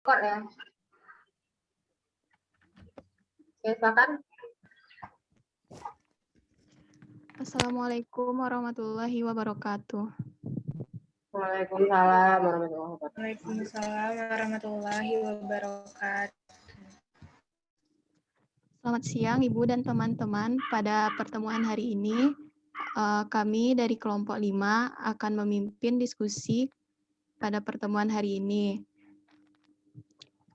Kok ya? Oke, silakan. Assalamualaikum warahmatullahi wabarakatuh. Waalaikumsalam warahmatullahi wabarakatuh. Waalaikumsalam warahmatullahi wabarakatuh. Selamat siang Ibu dan teman-teman. Pada pertemuan hari ini, kami dari kelompok 5 akan memimpin diskusi pada pertemuan hari ini.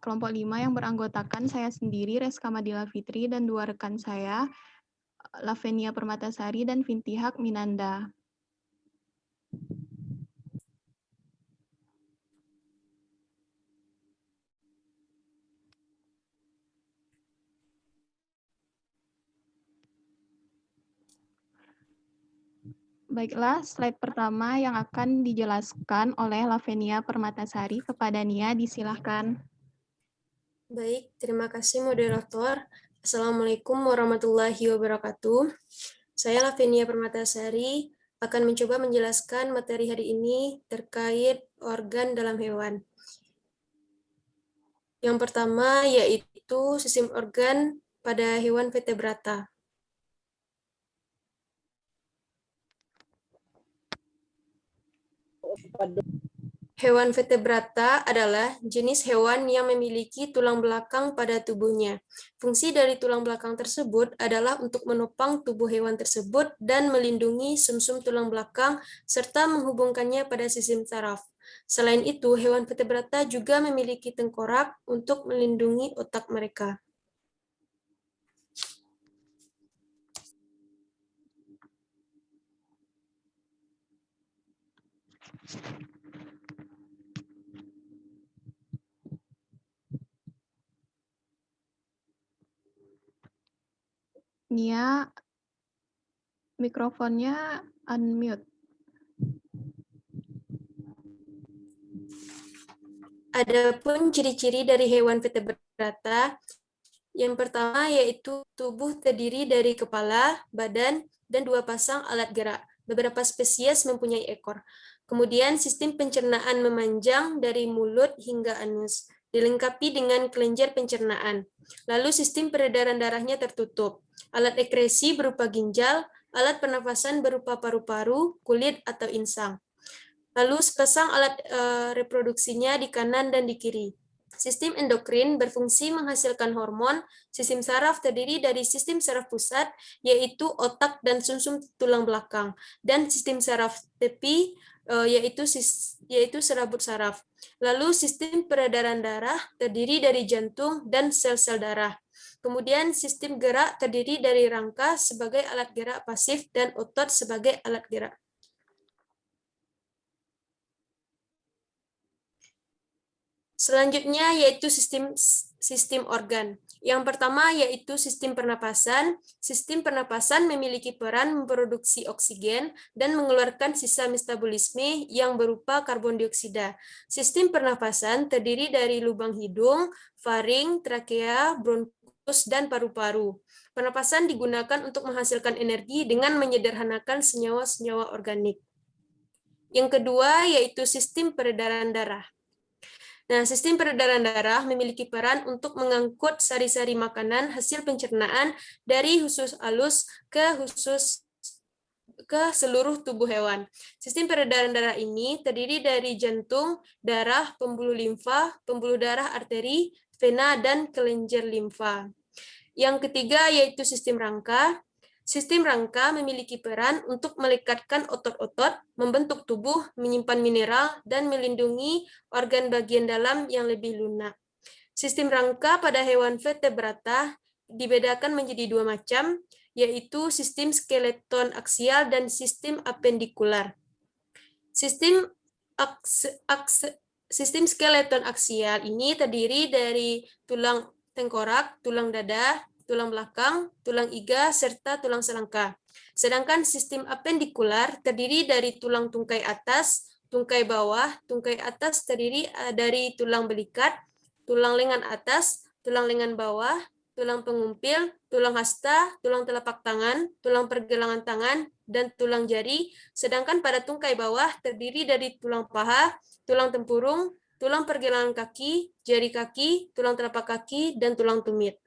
Kelompok 5 yang beranggotakan saya sendiri, Reska Madila Fitri, dan 2 rekan saya, Lavenia Permatasari dan Fintihak Minanda. Baiklah, slide pertama yang akan dijelaskan oleh Lavenia Permatasari. Kepada Nia, disilahkan. Baik, terima kasih moderator. Assalamualaikum warahmatullahi wabarakatuh. Saya Lavenia Permatasari akan mencoba menjelaskan materi hari ini terkait organ dalam hewan. Yang pertama yaitu sistem organ pada hewan vertebrata. Hewan vertebrata adalah jenis hewan yang memiliki tulang belakang pada tubuhnya. Fungsi dari tulang belakang tersebut adalah untuk menopang tubuh hewan tersebut dan melindungi sumsum tulang belakang serta menghubungkannya pada sistem saraf. Selain itu, hewan vertebrata juga memiliki tengkorak untuk melindungi otak mereka. Nia, mikrofonnya unmute. Adapun ciri-ciri dari hewan vertebrata, yang pertama yaitu tubuh terdiri dari kepala, badan, dan 2 pasang alat gerak. Beberapa spesies mempunyai ekor. Kemudian sistem pencernaan memanjang dari mulut hingga anus, dilengkapi dengan kelenjar pencernaan. Lalu sistem peredaran darahnya tertutup. Alat ekskresi berupa ginjal, alat pernafasan berupa paru-paru, kulit, atau insang. Lalu sepasang alat reproduksinya di kanan dan di kiri. Sistem endokrin berfungsi menghasilkan hormon. Sistem saraf terdiri dari sistem saraf pusat, yaitu otak dan sumsum tulang belakang, dan sistem saraf tepi, yaitu serabut saraf. Lalu sistem peredaran darah terdiri dari jantung dan sel-sel darah. Kemudian sistem gerak terdiri dari rangka sebagai alat gerak pasif dan otot sebagai alat gerak. Selanjutnya yaitu sistem organ. Yang pertama yaitu sistem pernapasan. Sistem pernapasan memiliki peran memproduksi oksigen dan mengeluarkan sisa metabolisme yang berupa karbon dioksida. Sistem pernapasan terdiri dari lubang hidung, faring, trakea, bronkus, dan paru-paru. Pernapasan digunakan untuk menghasilkan energi dengan menyederhanakan senyawa-senyawa organik. Yang kedua yaitu sistem peredaran darah. Nah, sistem peredaran darah memiliki peran untuk mengangkut sari-sari makanan hasil pencernaan dari usus halus ke seluruh tubuh hewan. Sistem peredaran darah ini terdiri dari jantung, darah, pembuluh limfa, pembuluh darah arteri, vena, dan kelenjar limfa. Yang ketiga yaitu sistem rangka. Sistem rangka memiliki peran untuk melekatkan otot-otot, membentuk tubuh, menyimpan mineral, dan melindungi organ bagian dalam yang lebih lunak. Sistem rangka pada hewan vertebrata dibedakan menjadi 2 macam, yaitu sistem skeleton aksial dan sistem apendikular. Sistem skeleton aksial ini terdiri dari tulang tengkorak, tulang dada, tulang belakang, tulang iga, serta tulang selangka. Sedangkan sistem apendikular terdiri dari tulang tungkai atas, tungkai bawah. Tungkai atas terdiri dari tulang belikat, tulang lengan atas, tulang lengan bawah, tulang pengumpil, tulang hasta, tulang telapak tangan, tulang pergelangan tangan, dan tulang jari. Sedangkan pada tungkai bawah terdiri dari tulang paha, tulang tempurung, tulang pergelangan kaki, jari kaki, tulang telapak kaki, dan tulang tumit.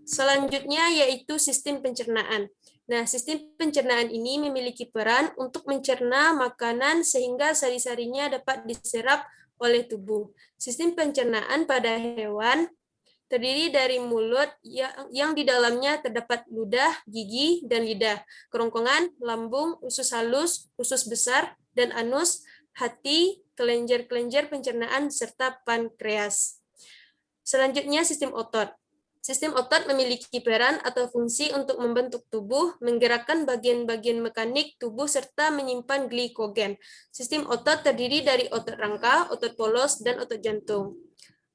Selanjutnya yaitu sistem pencernaan. Nah, sistem pencernaan ini memiliki peran untuk mencerna makanan sehingga sari-sarinya dapat diserap oleh tubuh. Sistem pencernaan pada hewan terdiri dari mulut yang di dalamnya terdapat ludah, gigi, dan lidah, kerongkongan, lambung, usus halus, usus besar, dan anus, hati, kelenjar-kelenjar pencernaan, serta pankreas. Selanjutnya sistem otot. Sistem otot memiliki peran atau fungsi untuk membentuk tubuh, menggerakkan bagian-bagian mekanik tubuh, serta menyimpan glikogen. Sistem otot terdiri dari otot rangka, otot polos, dan otot jantung.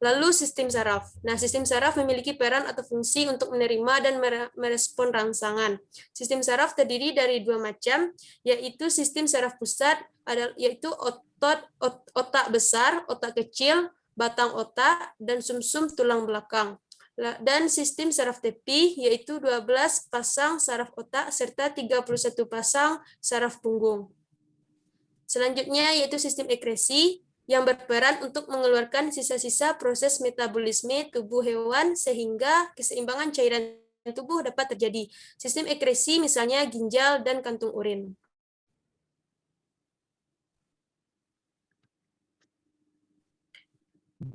Lalu sistem saraf. Nah, sistem saraf memiliki peran atau fungsi untuk menerima dan merespon rangsangan. Sistem saraf terdiri dari dua macam, yaitu sistem saraf pusat, yaitu otak besar, otak kecil, batang otak, dan sumsum tulang belakang. Dan sistem saraf tepi, yaitu 12 pasang saraf otak serta 31 pasang saraf punggung. Selanjutnya yaitu sistem ekresi, yang berperan untuk mengeluarkan sisa-sisa proses metabolisme tubuh hewan sehingga keseimbangan cairan tubuh dapat terjadi. Sistem ekresi misalnya ginjal dan kantung urin.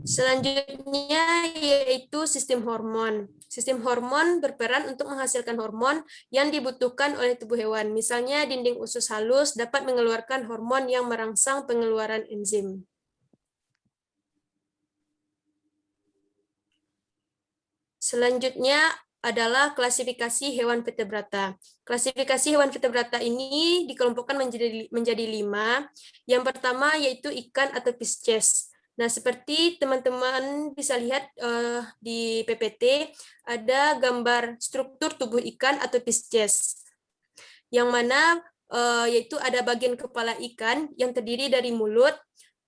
Selanjutnya yaitu sistem hormon. Sistem hormon berperan untuk menghasilkan hormon yang dibutuhkan oleh tubuh hewan. Misalnya dinding usus halus dapat mengeluarkan hormon yang merangsang pengeluaran enzim. Selanjutnya adalah klasifikasi hewan vertebrata. Klasifikasi hewan vertebrata ini dikelompokkan menjadi 5. Yang pertama yaitu ikan atau Pisces. Nah, seperti teman-teman bisa lihat di PPT, ada gambar struktur tubuh ikan atau Pisces. Yang mana yaitu ada bagian kepala ikan yang terdiri dari mulut.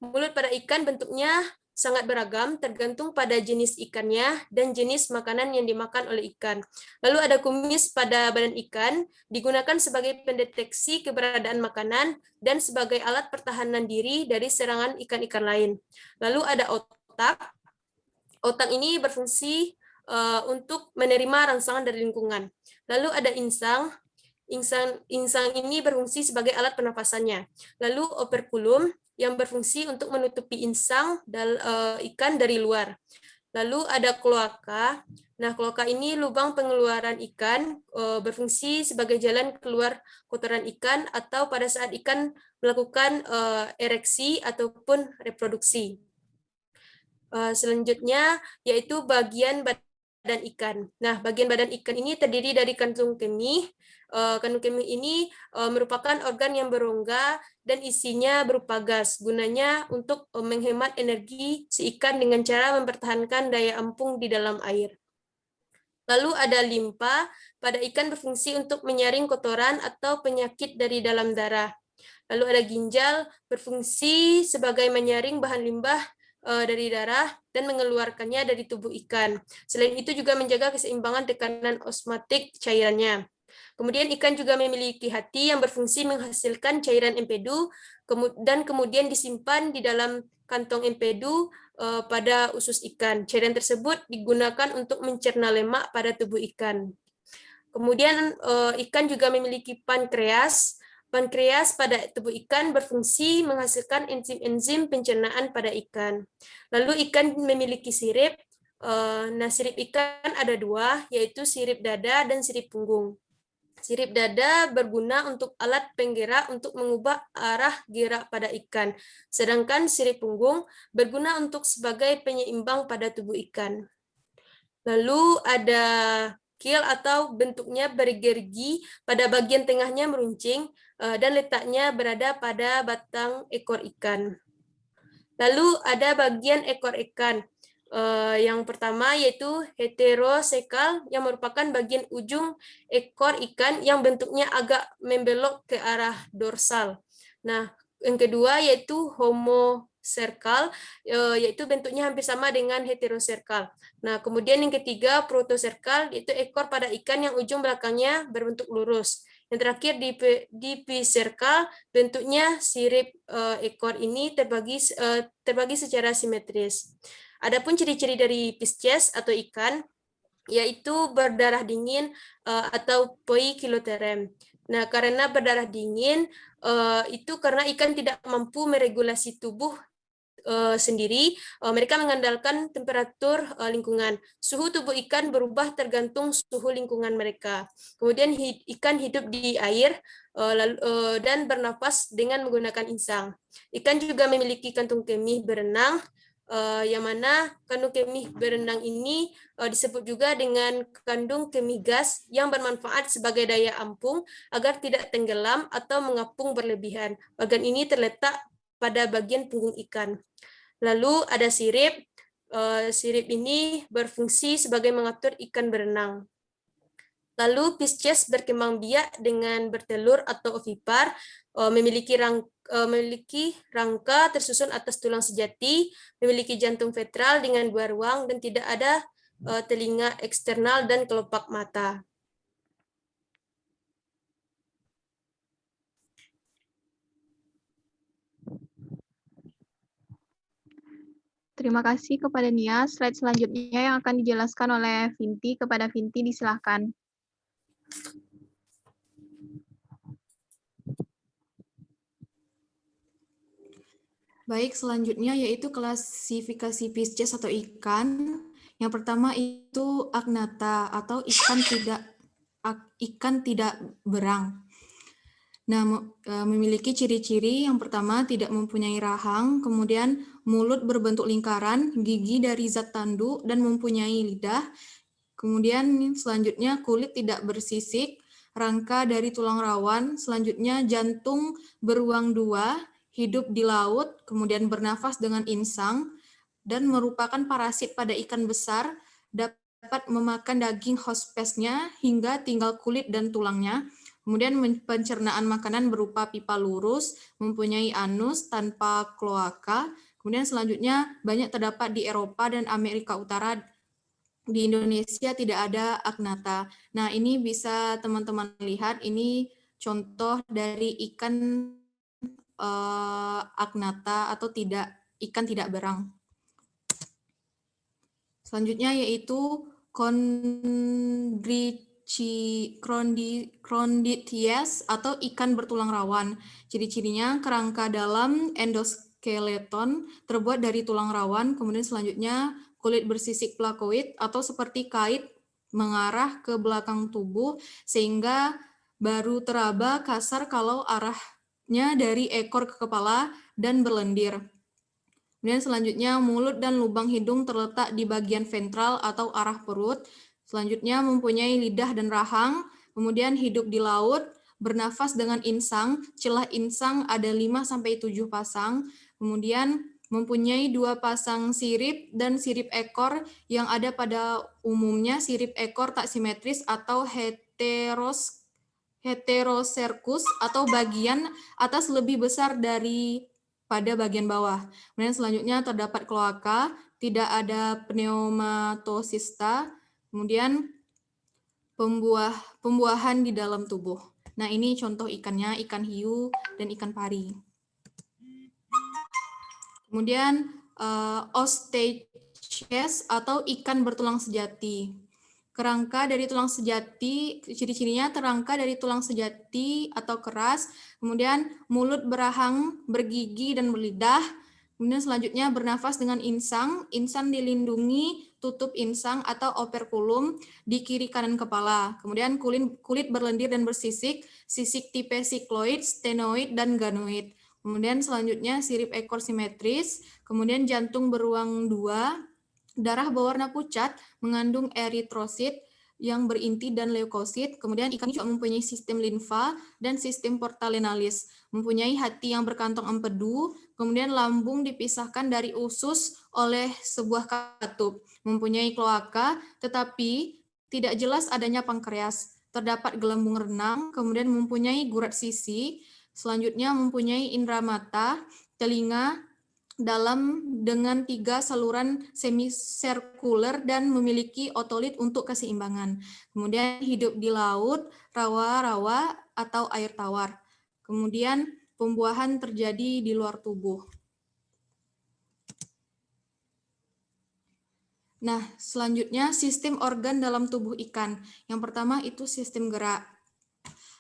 Mulut pada ikan bentuknya sangat beragam tergantung pada jenis ikannya dan jenis makanan yang dimakan oleh ikan. Lalu ada kumis pada badan ikan, digunakan sebagai pendeteksi keberadaan makanan dan sebagai alat pertahanan diri dari serangan ikan-ikan lain. Lalu ada otak. Otak ini berfungsi untuk menerima rangsangan dari lingkungan. Lalu ada insang. Insang ini berfungsi sebagai alat pernapasannya. Lalu operkulum yang berfungsi untuk menutupi insang ikan dari luar. Lalu ada kloaka. Nah, kloaka ini lubang pengeluaran ikan, berfungsi sebagai jalan keluar kotoran ikan atau pada saat ikan melakukan ereksi ataupun reproduksi. Selanjutnya yaitu bagian badan ikan. Nah, bagian badan ikan ini terdiri dari kantung kemih. Kantung kemih ini merupakan organ yang berongga dan isinya berupa gas. Gunanya untuk menghemat energi si ikan dengan cara mempertahankan daya ampung di dalam air. Lalu ada limpa. Pada ikan berfungsi untuk menyaring kotoran atau penyakit dari dalam darah. Lalu ada ginjal, berfungsi sebagai menyaring bahan limbah dari darah dan mengeluarkannya dari tubuh ikan. Selain itu juga menjaga keseimbangan tekanan osmotik cairannya. Kemudian ikan juga memiliki hati yang berfungsi menghasilkan cairan empedu dan kemudian disimpan di dalam kantong empedu pada usus ikan. Cairan tersebut digunakan untuk mencerna lemak pada tubuh ikan. Kemudian ikan juga memiliki pankreas. Pankreas pada tubuh ikan berfungsi menghasilkan enzim-enzim pencernaan pada ikan. Lalu ikan memiliki sirip. Nah, sirip ikan ada 2, yaitu sirip dada dan sirip punggung. Sirip dada berguna untuk alat penggerak untuk mengubah arah gerak pada ikan, sedangkan sirip punggung berguna untuk sebagai penyeimbang pada tubuh ikan. Lalu ada keel atau bentuknya bergergi, pada bagian tengahnya meruncing dan letaknya berada pada batang ekor ikan. Lalu ada bagian ekor ikan. Yang pertama yaitu heterosekal yang merupakan bagian ujung ekor ikan yang bentuknya agak membelok ke arah dorsal. Nah, yang kedua yaitu homoserkal, yaitu bentuknya hampir sama dengan heteroserkal. Nah, kemudian yang ketiga protoserkal, yaitu ekor pada ikan yang ujung belakangnya berbentuk lurus. Yang terakhir di Picerca, bentuknya sirip ekor ini terbagi secara simetris. Adapun ciri-ciri dari Pisces atau ikan, yaitu berdarah dingin atau poikiloterem. Nah, karena berdarah dingin, itu karena ikan tidak mampu meregulasi tubuh sendiri, mereka mengandalkan temperatur lingkungan. Suhu tubuh ikan berubah tergantung suhu lingkungan mereka. Kemudian ikan hidup di air dan bernafas dengan menggunakan insang. Ikan juga memiliki kantung kemih berenang, yang mana kandung kemih berenang ini disebut juga dengan kandung kemih gas yang bermanfaat sebagai daya ampung agar tidak tenggelam atau mengapung berlebihan. Bagian ini terletak pada bagian punggung ikan. Lalu ada sirip. Sirip ini berfungsi sebagai mengatur ikan berenang. Lalu Pisces berkembang biak dengan bertelur atau ovipar, memiliki rangka tersusun atas tulang sejati, memiliki jantung ventral dengan 2 ruang, dan tidak ada telinga eksternal dan kelopak mata. Terima kasih kepada Nia. Slide selanjutnya yang akan dijelaskan oleh Vinti. Kepada Vinti, disilahkan. Baik, selanjutnya yaitu klasifikasi Pisces atau ikan. Yang pertama itu agnatha atau ikan tidak berang. Nah, memiliki ciri-ciri yang pertama tidak mempunyai rahang, kemudian mulut berbentuk lingkaran, gigi dari zat tanduk, dan mempunyai lidah. Kemudian selanjutnya kulit tidak bersisik, rangka dari tulang rawan, selanjutnya jantung beruang 2, hidup di laut, kemudian bernafas dengan insang, dan merupakan parasit pada ikan besar, dapat memakan daging host pest-nya hingga tinggal kulit dan tulangnya. Kemudian pencernaan makanan berupa pipa lurus, mempunyai anus tanpa kloaka. Kemudian selanjutnya banyak terdapat di Eropa dan Amerika Utara. Di Indonesia tidak ada agnatha. Nah, ini bisa teman-teman lihat, ini contoh dari ikan agnatha atau ikan tidak berang. Selanjutnya yaitu Chondrichthyes atau ikan bertulang rawan. Ciri-cirinya kerangka dalam endoskeleton terbuat dari tulang rawan, kemudian selanjutnya kulit bersisik plakoid atau seperti kait mengarah ke belakang tubuh sehingga baru teraba kasar kalau arahnya dari ekor ke kepala dan berlendir. Kemudian selanjutnya mulut dan lubang hidung terletak di bagian ventral atau arah perut. Selanjutnya mempunyai lidah dan rahang, kemudian hidup di laut, bernafas dengan insang, celah insang ada 5-7 pasang, kemudian mempunyai 2 pasang sirip dan sirip ekor yang ada pada umumnya sirip ekor tak simetris atau heterocercus atau bagian atas lebih besar pada bagian bawah. Kemudian selanjutnya terdapat kloaka, tidak ada pneumatosista, kemudian pembuahan di dalam tubuh. Nah, ini contoh ikannya, ikan hiu dan ikan pari. Kemudian Osteichthyes atau ikan bertulang sejati. Kerangka dari tulang sejati, ciri-cirinya terangka dari tulang sejati atau keras, kemudian mulut berahang, bergigi, dan berlidah. Kemudian selanjutnya bernafas dengan insang, insang dilindungi tutup insang atau operculum di kiri kanan kepala. Kemudian kulit berlendir dan bersisik, sisik tipe sikloid, stenoid, dan ganoid. Kemudian selanjutnya sirip ekor simetris, kemudian jantung beruang 2, darah berwarna pucat mengandung eritrosit yang berinti dan leukosit. Kemudian ikan ini juga mempunyai sistem limfa dan sistem portalenalis, mempunyai hati yang berkantong empedu, kemudian lambung dipisahkan dari usus oleh sebuah katup, mempunyai kloaka, tetapi tidak jelas adanya pankreas. Terdapat gelembung renang, kemudian mempunyai gurat sisi, selanjutnya mempunyai indera mata, telinga dalam dengan 3 saluran semisirkuler dan memiliki otolit untuk keseimbangan. Kemudian hidup di laut, rawa-rawa atau air tawar. Kemudian pembuahan terjadi di luar tubuh. Nah, selanjutnya sistem organ dalam tubuh ikan. Yang pertama itu sistem gerak.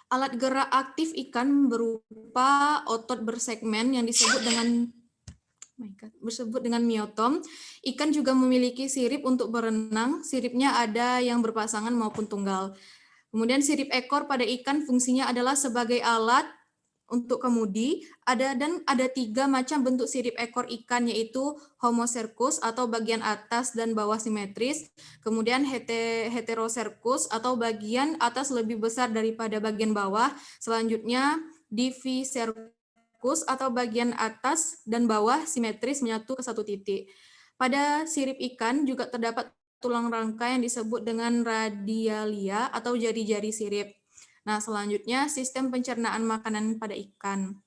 Alat gerak aktif ikan berupa otot bersegmen yang disebut dengan miotom. Ikan juga memiliki sirip untuk berenang. Siripnya ada yang berpasangan maupun tunggal. Kemudian sirip ekor pada ikan fungsinya adalah sebagai alat untuk kemudi. Ada 3 macam bentuk sirip ekor ikan, yaitu homocercus atau bagian atas dan bawah simetris, kemudian heterocercus atau bagian atas lebih besar daripada bagian bawah, selanjutnya divicercus atau bagian atas dan bawah simetris menyatu ke satu titik. Pada sirip ikan juga terdapat tulang rangka yang disebut dengan radialia atau jari-jari sirip. Nah, selanjutnya sistem pencernaan makanan pada ikan.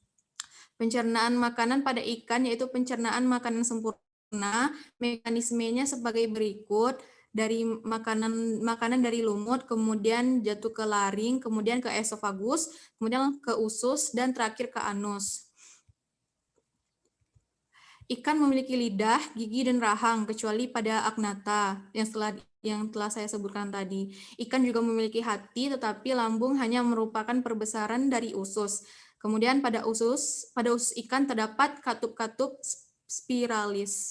Pencernaan makanan pada ikan yaitu pencernaan makanan sempurna. Mekanismenya sebagai berikut: dari makanan dari lumut, kemudian jatuh ke laring, kemudian ke esofagus, kemudian ke usus, dan terakhir ke anus. Ikan memiliki lidah, gigi, dan rahang, kecuali pada agnatha yang telah saya sebutkan tadi. Ikan juga memiliki hati, tetapi lambung hanya merupakan perbesaran dari usus. Kemudian pada usus ikan terdapat katup-katup spiralis.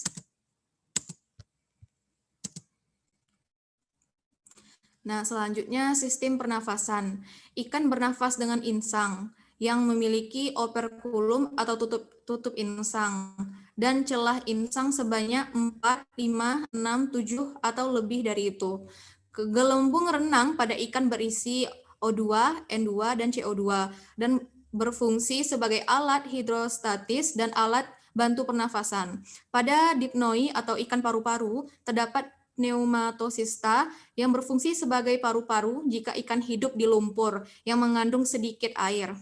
Nah, selanjutnya sistem pernafasan. Ikan bernafas dengan insang yang memiliki operkulum atau tutup insang dan celah insang sebanyak 4, 5, 6, 7 atau lebih dari itu. Gelembung renang pada ikan berisi O2, N2, dan CO2 dan berfungsi sebagai alat hidrostatis dan alat bantu pernafasan. Pada dipnoi atau ikan paru-paru terdapat pneumatosista yang berfungsi sebagai paru-paru jika ikan hidup di lumpur yang mengandung sedikit air.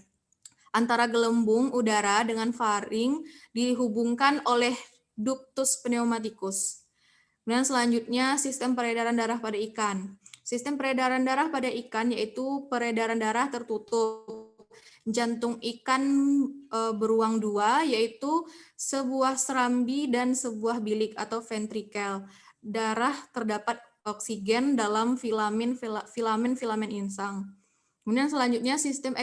Antara gelembung udara dengan faring dihubungkan oleh ductus pneumaticus. Kemudian selanjutnya sistem peredaran darah pada ikan. Sistem peredaran darah pada ikan yaitu peredaran darah tertutup. Jantung ikan beruang 2, yaitu sebuah serambi dan sebuah bilik atau ventrikel. Darah terdapat oksigen dalam filamen insang. Kemudian selanjutnya sistem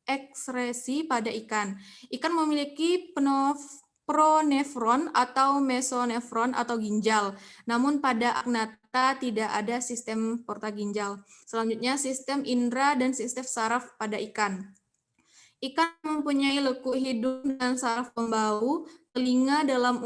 ekskresi pada ikan. Ikan memiliki pronefron atau mesonefron atau ginjal. Namun pada agnatha tidak ada sistem porta ginjal. Selanjutnya sistem indera dan sistem saraf pada ikan. Ikan mempunyai lekuk hidung dan saraf pembau, telinga dalam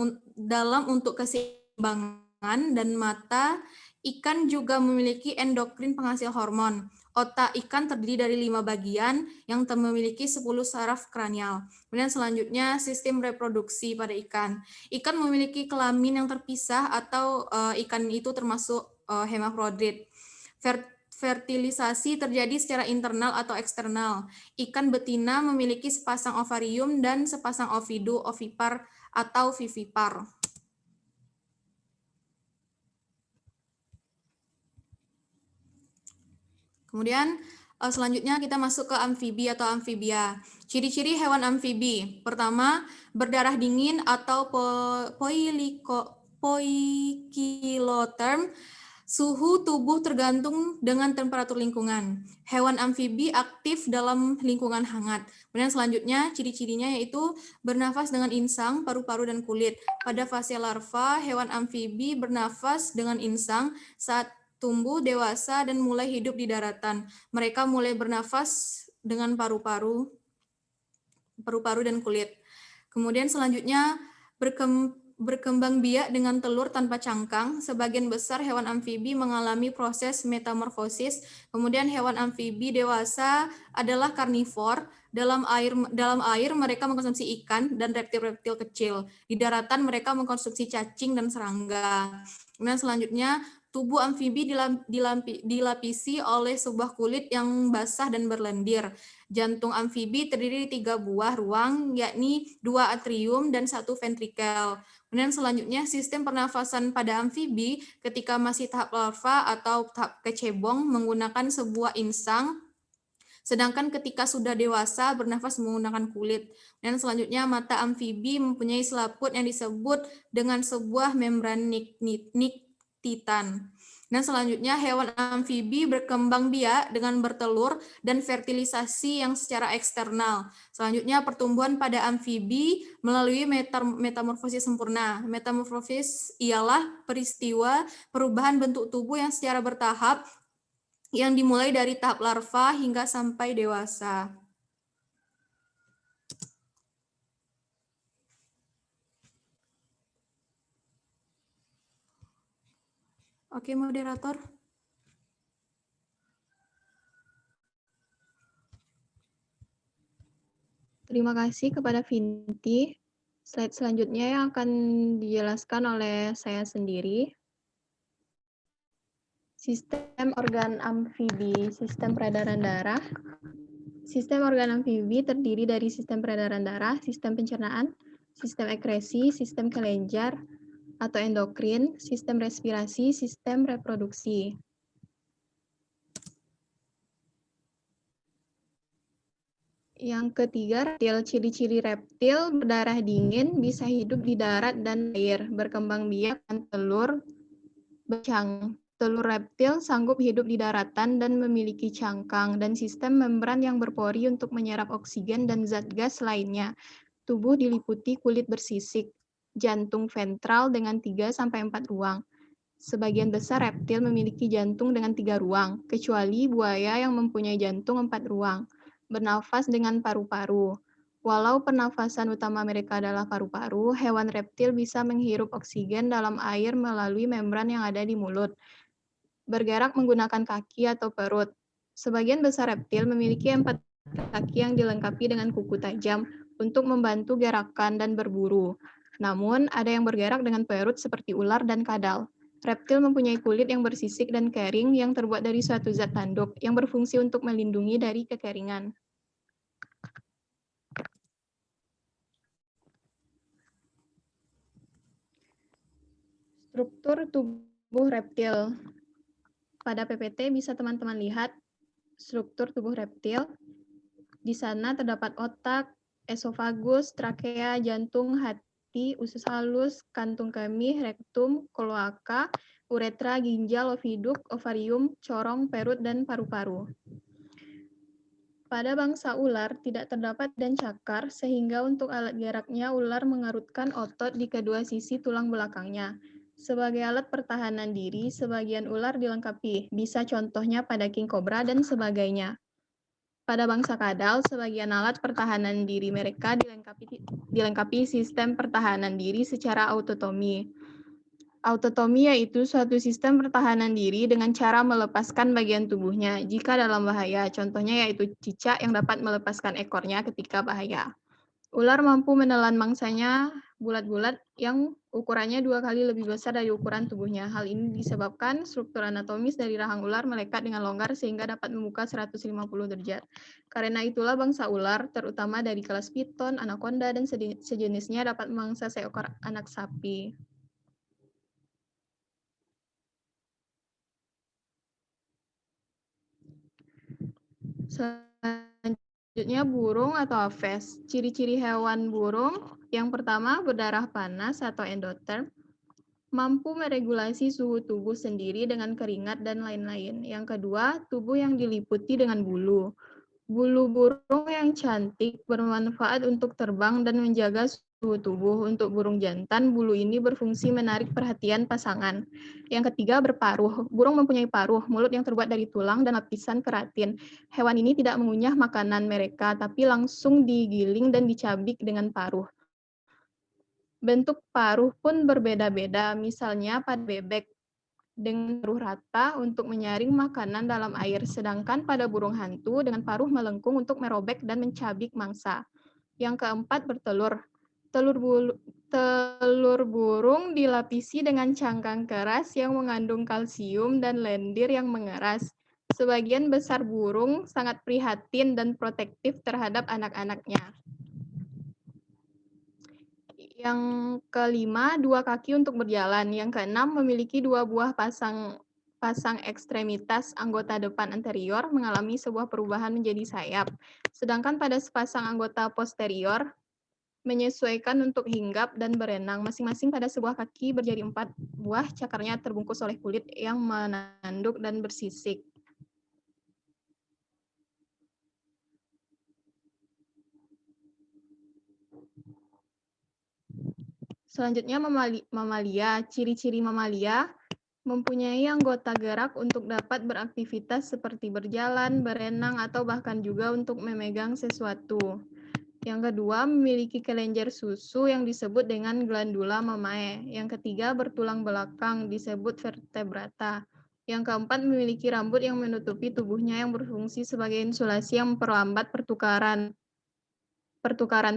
untuk keseimbangan, dan mata. Ikan juga memiliki endokrin penghasil hormon. Otak ikan terdiri dari 5 bagian yang memiliki 10 saraf kranial. Kemudian selanjutnya sistem reproduksi pada ikan. Ikan memiliki kelamin yang terpisah atau ikan itu termasuk hermafrodit. Fertilisasi terjadi secara internal atau eksternal. Ikan betina memiliki sepasang ovarium dan sepasang ovidu ovipar atau vivipar. Kemudian selanjutnya kita masuk ke amfibi atau amfibia. Ciri-ciri hewan amfibi. Pertama, berdarah dingin atau poikiloterm. Suhu tubuh tergantung dengan temperatur lingkungan. Hewan amfibi aktif dalam lingkungan hangat. Kemudian selanjutnya ciri-cirinya yaitu bernafas dengan insang, paru-paru, dan kulit. Pada fase larva, hewan amfibi bernafas dengan insang. Saat tumbuh dewasa dan mulai hidup di daratan, mereka mulai bernafas dengan paru-paru dan kulit. Kemudian selanjutnya berkembang biak dengan telur tanpa cangkang. Sebagian besar hewan amfibi mengalami proses metamorfosis. Kemudian hewan amfibi dewasa adalah karnivor. Dalam air mereka mengkonsumsi ikan dan reptil-reptil kecil. Di daratan mereka mengkonsumsi cacing dan serangga. Kemudian selanjutnya tubuh amfibi dilapisi oleh sebuah kulit yang basah dan berlendir. Jantung amfibi terdiri dari 3 buah ruang, yakni 2 atrium dan 1 ventrikel. Kemudian selanjutnya sistem pernafasan pada amfibi ketika masih tahap larva atau tahap kecebong menggunakan sebuah insang sedangkan ketika sudah dewasa bernafas menggunakan kulit. Dan selanjutnya mata amfibi mempunyai selaput yang disebut dengan sebuah membran niktitan. Dan selanjutnya hewan amfibi berkembang biak dengan bertelur dan fertilisasi yang secara eksternal. Selanjutnya pertumbuhan pada amfibi melalui metamorfosis sempurna. Metamorfosis ialah peristiwa perubahan bentuk tubuh yang secara bertahap yang dimulai dari tahap larva hingga sampai dewasa. Oke, moderator. Terima kasih kepada Vinti. Slide selanjutnya yang akan dijelaskan oleh saya sendiri. Sistem organ amfibi, sistem peredaran darah. Sistem organ amfibi terdiri dari sistem peredaran darah, sistem pencernaan, sistem ekresi, sistem kelenjar atau endokrin, sistem respirasi, sistem reproduksi. Yang ketiga, reptil. Ciri-ciri reptil berdarah dingin, bisa hidup di darat dan air, berkembang biak dan telur bercang. Telur reptil sanggup hidup di daratan dan memiliki cangkang dan sistem membran yang berpori untuk menyerap oksigen dan zat gas lainnya. Tubuh diliputi kulit bersisik, jantung ventral dengan 3-4 ruang. Sebagian besar reptil memiliki jantung dengan 3 ruang, kecuali buaya yang mempunyai jantung 4 ruang. Bernafas dengan paru-paru. Walau pernafasan utama mereka adalah paru-paru, hewan reptil bisa menghirup oksigen dalam air melalui membran yang ada di mulut. Bergerak menggunakan kaki atau perut. Sebagian besar reptil memiliki 4 kaki yang dilengkapi dengan kuku tajam untuk membantu gerakan dan berburu. Namun, ada yang bergerak dengan perut seperti ular dan kadal. Reptil mempunyai kulit yang bersisik dan kering yang terbuat dari suatu zat tanduk yang berfungsi untuk melindungi dari kekeringan. Struktur tubuh reptil. Pada PPT bisa teman-teman lihat struktur tubuh reptil. Di sana terdapat otak, esofagus, trakea, jantung, hati, usus halus, kantung kemih, rektum, kloaka, uretra, ginjal, oviduk, ovarium, corong, perut, dan paru-paru. Pada bangsa ular tidak terdapat dan cakar, sehingga untuk alat geraknya ular mengerutkan otot di kedua sisi tulang belakangnya. Sebagai alat pertahanan diri, sebagian ular dilengkapi, bisa contohnya pada king cobra dan sebagainya. Pada bangsa kadal, sebagian alat pertahanan diri mereka dilengkapi sistem pertahanan diri secara autotomi. Autotomi yaitu suatu sistem pertahanan diri dengan cara melepaskan bagian tubuhnya jika dalam bahaya. Contohnya yaitu cicak yang dapat melepaskan ekornya ketika bahaya. Ular mampu menelan mangsanya bulat-bulat yang ukurannya 2 kali lebih besar dari ukuran tubuhnya. Hal ini disebabkan struktur anatomis dari rahang ular melekat dengan longgar sehingga dapat membuka 150 derajat. Karena itulah bangsa ular, terutama dari kelas piton, anaconda, dan sejenisnya dapat memangsa seekor anak sapi. Selanjutnya burung atau aves. Ciri-ciri hewan burung yang pertama berdarah panas atau endotherm, mampu meregulasi suhu tubuh sendiri dengan keringat dan lain-lain. Yang kedua, tubuh yang diliputi dengan bulu. Bulu burung yang cantik bermanfaat untuk terbang dan menjaga suhu tubuh. Untuk burung jantan, bulu ini berfungsi menarik perhatian pasangan. Yang ketiga, berparuh. Burung mempunyai paruh, mulut yang terbuat dari tulang dan lapisan keratin. Hewan ini tidak mengunyah makanan mereka, tapi langsung digiling dan dicabik dengan paruh. Bentuk paruh pun berbeda-beda, misalnya pada bebek dengan paruh rata untuk menyaring makanan dalam air, sedangkan pada burung hantu dengan paruh melengkung untuk merobek dan mencabik mangsa. Yang keempat, bertelur. Telur burung dilapisi dengan cangkang keras yang mengandung kalsium dan lendir yang mengeras. Sebagian besar burung sangat prihatin dan protektif terhadap anak-anaknya. Yang kelima, 2 kaki untuk berjalan. Yang keenam, memiliki 2 buah pasang pasang ekstremitas anggota depan anterior mengalami sebuah perubahan menjadi sayap, sedangkan pada sepasang anggota posterior menyesuaikan untuk hinggap dan berenang. Masing-masing pada sebuah kaki berjari 4 buah, cakarnya terbungkus oleh kulit yang menanduk dan bersisik. Selanjutnya mamalia. Ciri-ciri mamalia mempunyai anggota gerak untuk dapat beraktivitas seperti berjalan, berenang, atau bahkan juga untuk memegang sesuatu. Yang kedua, memiliki kelenjar susu yang disebut dengan glandula mamae. Yang ketiga, bertulang belakang disebut vertebrata. Yang keempat, memiliki rambut yang menutupi tubuhnya yang berfungsi sebagai insulasi yang memperlambat pertukaran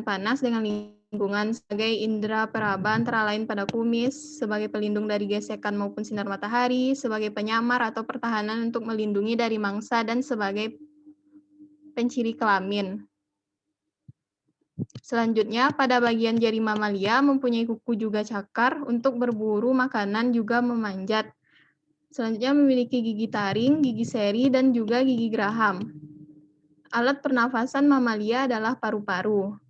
panas dengan lingkungan sebagai indera peraba antara lain pada kumis, sebagai pelindung dari gesekan maupun sinar matahari, sebagai penyamar atau pertahanan untuk melindungi dari mangsa, dan sebagai penciri kelamin. Selanjutnya, pada bagian jari mamalia mempunyai kuku juga cakar untuk berburu makanan juga memanjat. Selanjutnya memiliki gigi taring, gigi seri, dan juga gigi geraham. Alat pernafasan mamalia adalah paru-paru.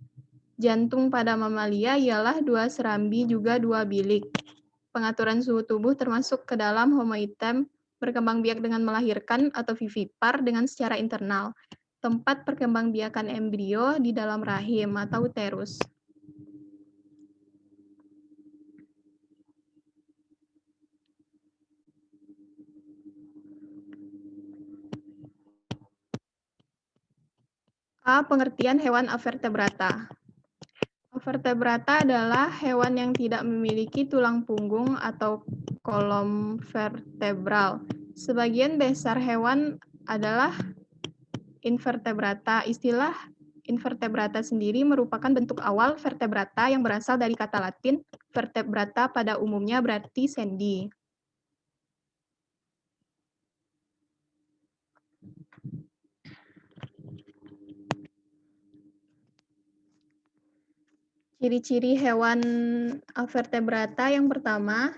Jantung pada mamalia ialah 2 serambi juga 2 bilik. Pengaturan suhu tubuh termasuk ke dalam homoitem, berkembang biak dengan melahirkan atau vivipar dengan secara internal. Tempat perkembangbiakan embrio di dalam rahim atau uterus. A. Pengertian hewan avertebrata. Avertebrata adalah hewan yang tidak memiliki tulang punggung atau kolom vertebral. Sebagian besar hewan adalah invertebrata. Istilah invertebrata sendiri merupakan bentuk awal vertebrata yang berasal dari kata Latin vertebrata, pada umumnya berarti sendi. Ciri-ciri hewan vertebrata yang pertama,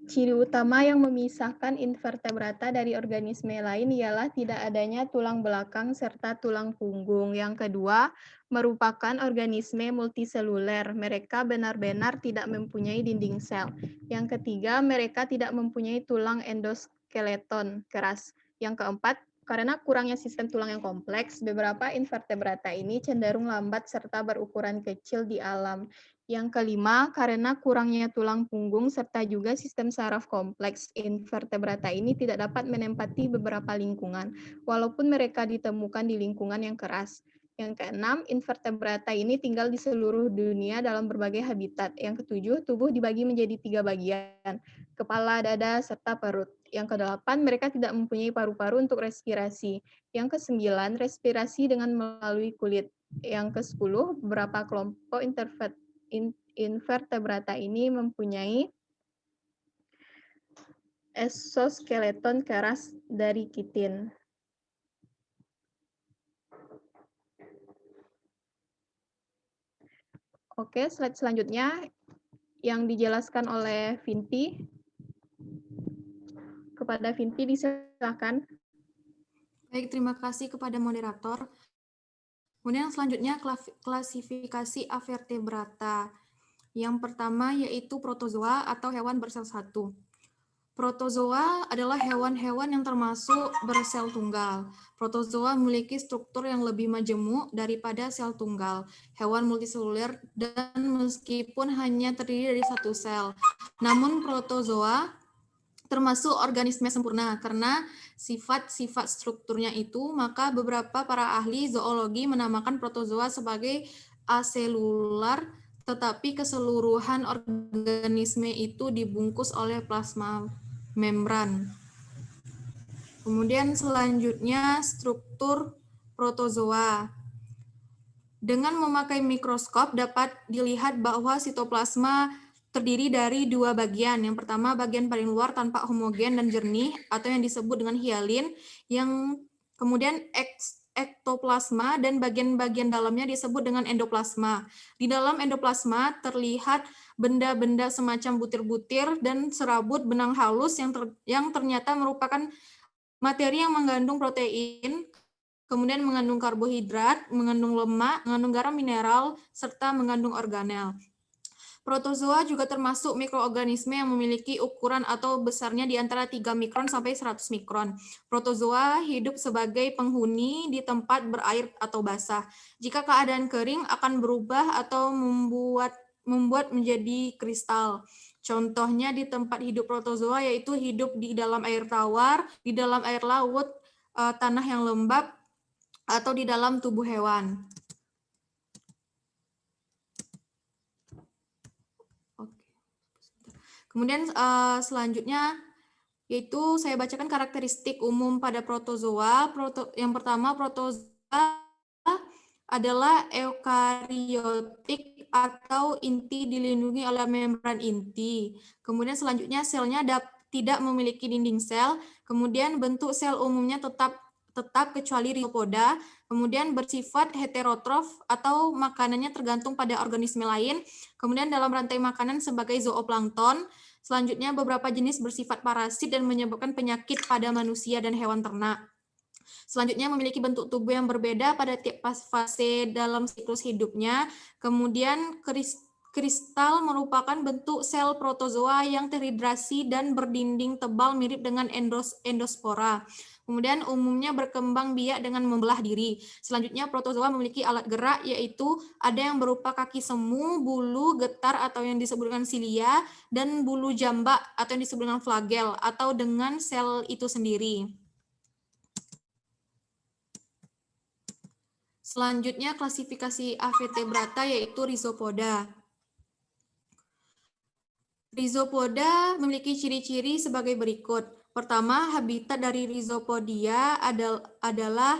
ciri utama yang memisahkan invertebrata dari organisme lain ialah tidak adanya tulang belakang serta tulang punggung. Yang kedua, merupakan organisme multiseluler. Mereka benar-benar tidak mempunyai dinding sel. Yang ketiga, mereka tidak mempunyai tulang endoskeleton keras. Yang keempat, karena kurangnya sistem tulang yang kompleks, beberapa invertebrata ini cenderung lambat serta berukuran kecil di alam. Yang kelima, karena kurangnya tulang punggung serta juga sistem saraf kompleks, invertebrata ini tidak dapat menempati beberapa lingkungan, walaupun mereka ditemukan di lingkungan yang keras. Yang keenam, invertebrata ini tinggal di seluruh dunia dalam berbagai habitat. Yang ketujuh, tubuh dibagi menjadi 3 bagian, kepala, dada, serta perut. Yang kedelapan, mereka tidak mempunyai paru-paru untuk respirasi. Yang kesembilan, respirasi dengan melalui kulit. Yang kesepuluh, beberapa kelompok invertebrata ini mempunyai exoskeleton keras dari kitin. Oke, slide selanjutnya yang dijelaskan oleh Vinti. Kepada Vinti disilakan. Baik, terima kasih kepada moderator. Kemudian selanjutnya klasifikasi avertebrata. Yang pertama yaitu protozoa atau hewan bersel satu. Protozoa adalah hewan-hewan yang termasuk bersel tunggal. Protozoa memiliki struktur yang lebih majemuk daripada sel tunggal. Hewan multiseluler dan meskipun hanya terdiri dari satu sel. Namun protozoa termasuk organisme sempurna karena sifat-sifat strukturnya itu, maka beberapa para ahli zoologi menamakan protozoa sebagai aselular, tetapi keseluruhan organisme itu dibungkus oleh plasma membran. Kemudian selanjutnya struktur protozoa. Dengan memakai mikroskop dapat dilihat bahwa sitoplasma terdiri dari 2 bagian. Yang pertama bagian paling luar tampak homogen dan jernih atau yang disebut dengan hialin, yang kemudian ektoplasma dan bagian-bagian dalamnya disebut dengan endoplasma. Di dalam endoplasma terlihat benda-benda semacam butir-butir dan serabut benang halus yang ternyata merupakan materi yang mengandung protein, kemudian mengandung karbohidrat, mengandung lemak, mengandung garam mineral, serta mengandung organel. Protozoa juga termasuk mikroorganisme yang memiliki ukuran atau besarnya di antara 3 mikron sampai 100 mikron. Protozoa hidup sebagai penghuni di tempat berair atau basah. Jika keadaan kering akan berubah atau membuat menjadi kristal. Contohnya di tempat hidup protozoa yaitu hidup di dalam air tawar, di dalam air laut, tanah yang lembab, atau di dalam tubuh hewan. Kemudian selanjutnya yaitu saya bacakan karakteristik umum pada protozoa. Yang pertama, protozoa adalah eukariotik atau inti dilindungi oleh membran inti. Kemudian selanjutnya selnya tidak memiliki dinding sel. Kemudian bentuk sel umumnya tetap kecuali rhizopoda. Kemudian bersifat heterotrof atau makanannya tergantung pada organisme lain. Kemudian dalam rantai makanan sebagai zooplankton. Selanjutnya beberapa jenis bersifat parasit dan menyebabkan penyakit pada manusia dan hewan ternak. Selanjutnya memiliki bentuk tubuh yang berbeda pada tiap fase dalam siklus hidupnya. Kemudian kristal merupakan bentuk sel protozoa yang terhidrasi dan berdinding tebal mirip dengan endospora. Kemudian umumnya berkembang biak dengan membelah diri. Selanjutnya protozoa memiliki alat gerak, yaitu ada yang berupa kaki semu, bulu, getar atau yang disebut dengan silia, dan bulu jambak atau yang disebut dengan flagel atau dengan sel itu sendiri. Selanjutnya klasifikasi Avertebrata yaitu rhizopoda. Rhizopoda memiliki ciri-ciri sebagai berikut. Pertama, habitat dari rhizopodia adalah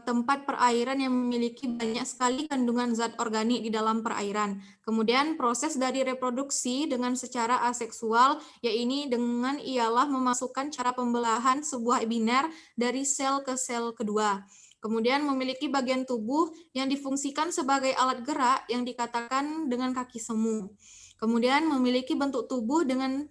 tempat perairan yang memiliki banyak sekali kandungan zat organik di dalam perairan. Kemudian proses dari reproduksi dengan secara aseksual, yaitu dengan ialah memasukkan cara pembelahan sebuah biner dari sel ke sel kedua. Kemudian memiliki bagian tubuh yang difungsikan sebagai alat gerak yang dikatakan dengan kaki semu. Kemudian memiliki bentuk tubuh dengan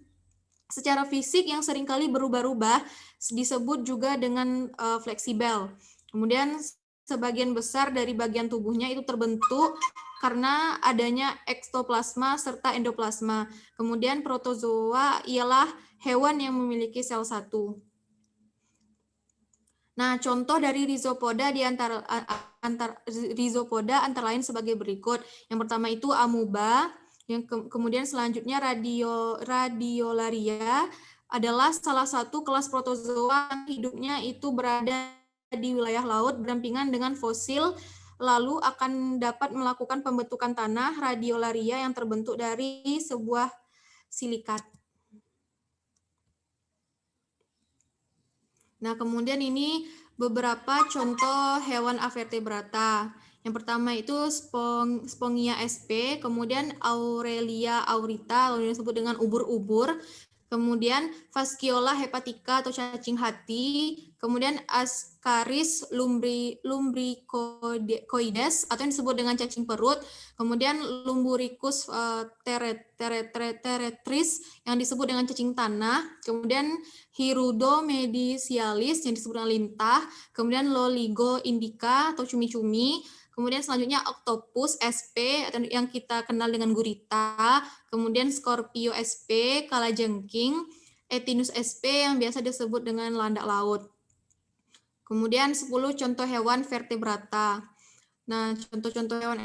secara fisik yang seringkali berubah-ubah, disebut juga dengan fleksibel. Kemudian sebagian besar dari bagian tubuhnya itu terbentuk karena adanya ektoplasma serta endoplasma. Kemudian protozoa ialah hewan yang memiliki sel satu. Nah, contoh dari rhizopoda rhizopoda antara lain sebagai berikut. Yang pertama itu amuba, yang kemudian selanjutnya radiolaria adalah salah satu kelas protozoa yang hidupnya itu berada di wilayah laut berdampingan dengan fosil, lalu akan dapat melakukan pembentukan tanah. Radiolaria yang terbentuk dari sebuah silikat. Nah, kemudian ini beberapa contoh hewan Avertebrata. Yang pertama itu Spongia sp, kemudian Aurelia aurita, yang disebut dengan ubur-ubur, kemudian Fasciola hepatica atau cacing hati, kemudian Ascaris lumbricoides atau yang disebut dengan cacing perut, kemudian Lumburicus terretris yang disebut dengan cacing tanah, kemudian Hirudo medicialis yang disebut dengan lintah, kemudian Loligo indica atau cumi-cumi, kemudian selanjutnya Octopus sp atau yang kita kenal dengan gurita, kemudian Scorpio sp, kalajengking, Etinus sp yang biasa disebut dengan landak laut. Kemudian 10 contoh hewan vertebrata. Nah, contoh-contoh hewan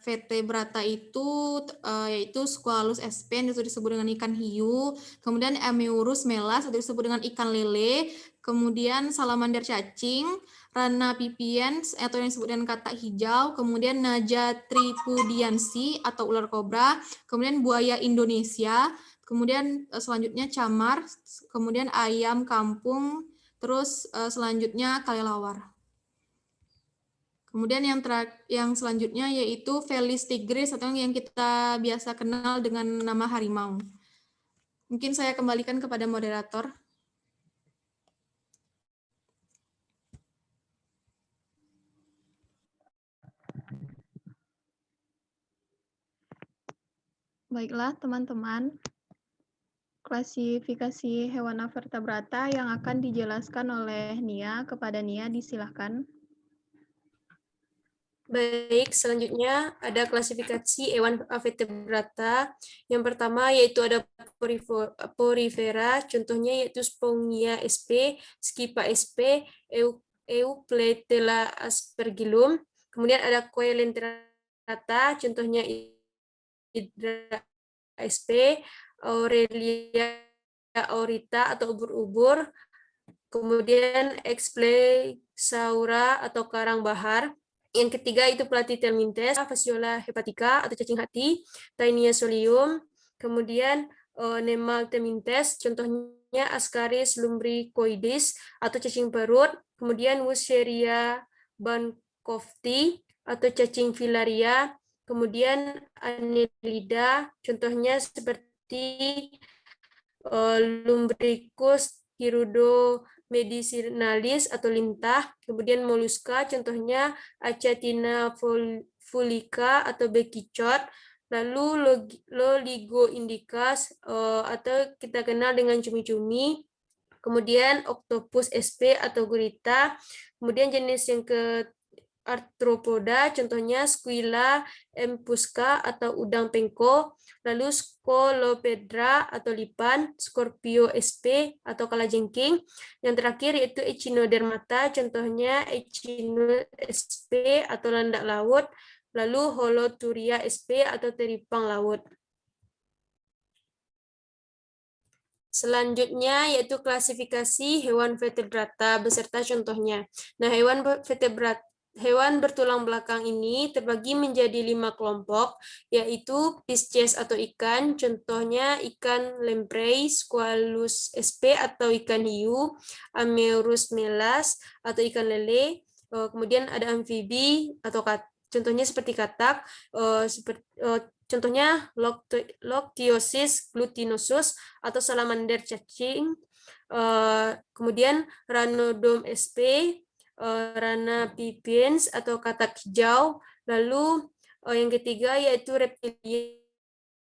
vertebrata itu yaitu Squalus sp yang disebut dengan ikan hiu, kemudian Ameurus melas atau disebut dengan ikan lele, kemudian salamander cacing, Rana pipiens atau yang disebut dengan katak hijau, kemudian Naja tripudiansi atau ular kobra, kemudian buaya Indonesia, kemudian selanjutnya camar, kemudian ayam kampung, terus selanjutnya kelelawar. Kemudian yang selanjutnya yaitu Felis tigris atau yang kita biasa kenal dengan nama harimau. Mungkin saya kembalikan kepada moderator. Baiklah, teman-teman. Klasifikasi hewan vertebrata yang akan dijelaskan oleh Nia. Kepada Nia, disilahkan. Baik, selanjutnya ada klasifikasi hewan vertebrata. Yang pertama yaitu ada porifera, contohnya yaitu Spongia sp, Scypha sp, Eupletella aspergillum. Kemudian ada Coelenterata, contohnya Hydra sp, Aurelia aurita atau ubur-ubur. Kemudian Explesaura atau karang bahar. Yang ketiga itu Platyhelminthes, Fasciola hepatica atau cacing hati, Taenia solium, kemudian Nemathelminthes, contohnya Ascaris lumbricoides atau cacing perut, kemudian Wucheria bancrofti atau cacing filaria, kemudian Annelida, contohnya seperti Lumbricus hirudomedicinalis atau lintah, kemudian moluska, contohnya Achatina fulica atau bekicot, lalu Loligo indicas atau kita kenal dengan cumi-cumi, kemudian Octopus sp atau gurita, kemudian jenis yang ke arthropoda, contohnya Squilla empusca atau udang pengko, lalu Scolopendra atau lipan, Scorpio sp atau kalajengking. Yang terakhir yaitu Echinodermata, contohnya Echino sp atau landak laut, lalu Holoturia sp atau teripang laut. Selanjutnya yaitu klasifikasi hewan vertebrata beserta contohnya. Nah, hewan bertulang belakang ini terbagi menjadi 5 kelompok, yaitu Pisces atau ikan, contohnya ikan lamprey, Squalus sp atau ikan hiu, Amerus melas atau ikan lele, kemudian ada amfibi atau contohnya seperti katak, contohnya Loctiosis glutinosus atau salamander cacing, kemudian Ranodon sp, Rana pipiens atau katak hijau, lalu yang ketiga yaitu reptilia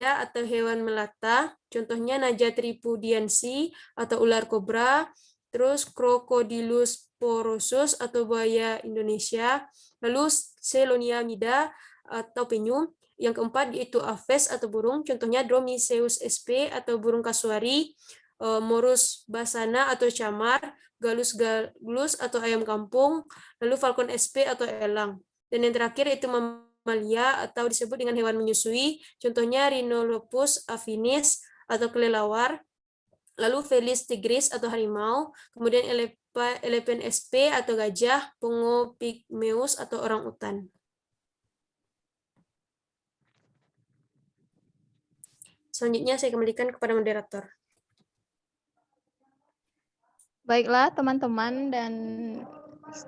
atau hewan melata, contohnya Naja tripudiensi atau ular kobra, terus Crocodylus porosus atau buaya Indonesia, lalu Seloniamida atau penyu. Yang keempat yaitu Aves atau burung, contohnya Dromiceus sp atau burung kasuari, Morus basana atau camar, Galus galus atau ayam kampung, lalu Falcon sp atau elang. Dan yang terakhir yaitu mamalia atau disebut dengan hewan menyusui, contohnya Rhinolopus afinis atau kelelawar, lalu Felis tigris atau harimau, kemudian Elephant sp atau gajah, Pongo pygmeus atau orang utan. Selanjutnya saya kembalikan kepada moderator. Baiklah, teman-teman dan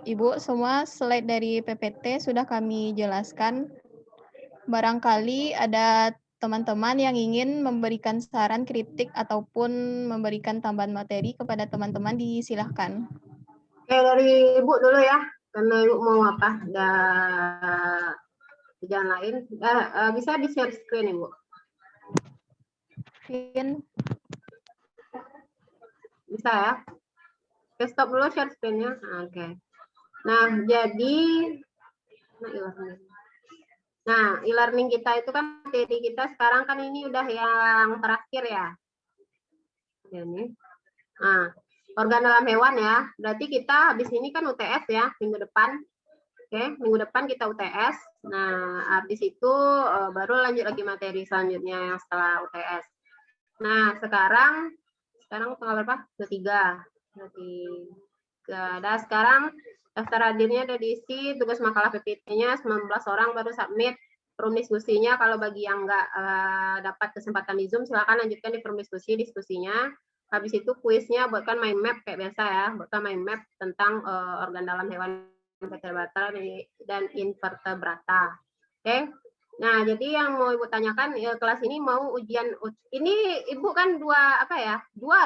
Ibu semua, slide dari PPT sudah kami jelaskan. Barangkali ada teman-teman yang ingin memberikan saran, kritik, ataupun memberikan tambahan materi kepada teman-teman, disilahkan. Oke, dari Ibu dulu ya. Karena Ibu mau apa? Ada kerjaan lain. Bisa di-share screen, Ibu. Bisa ya? Oke, stop dulu share screen-nya. Oke. Nah, jadi e-learning kita itu kan materi kita sekarang kan ini udah yang terakhir ya. Ini. Nah, organ dalam hewan ya. Berarti kita habis ini kan UTS ya, minggu depan. Oke, minggu depan kita UTS. Nah, habis itu baru lanjut lagi materi selanjutnya yang setelah UTS. Nah, sekarang tanggal berapa? 23. Nah, sekarang daftar hadirnya udah diisi, tugas makalah PPT-nya 19 orang baru submit. Forum diskusinya kalau bagi yang nggak dapat kesempatan di Zoom silakan lanjutkan di forum diskusinya. Habis itu kuisnya buatkan mind map kayak biasa ya, buatkan mind map tentang organ dalam hewan vertebrata dan invertebrata. Oke. Nah, jadi yang mau Ibu tanyakan, kelas ini mau ujian, ini Ibu kan dua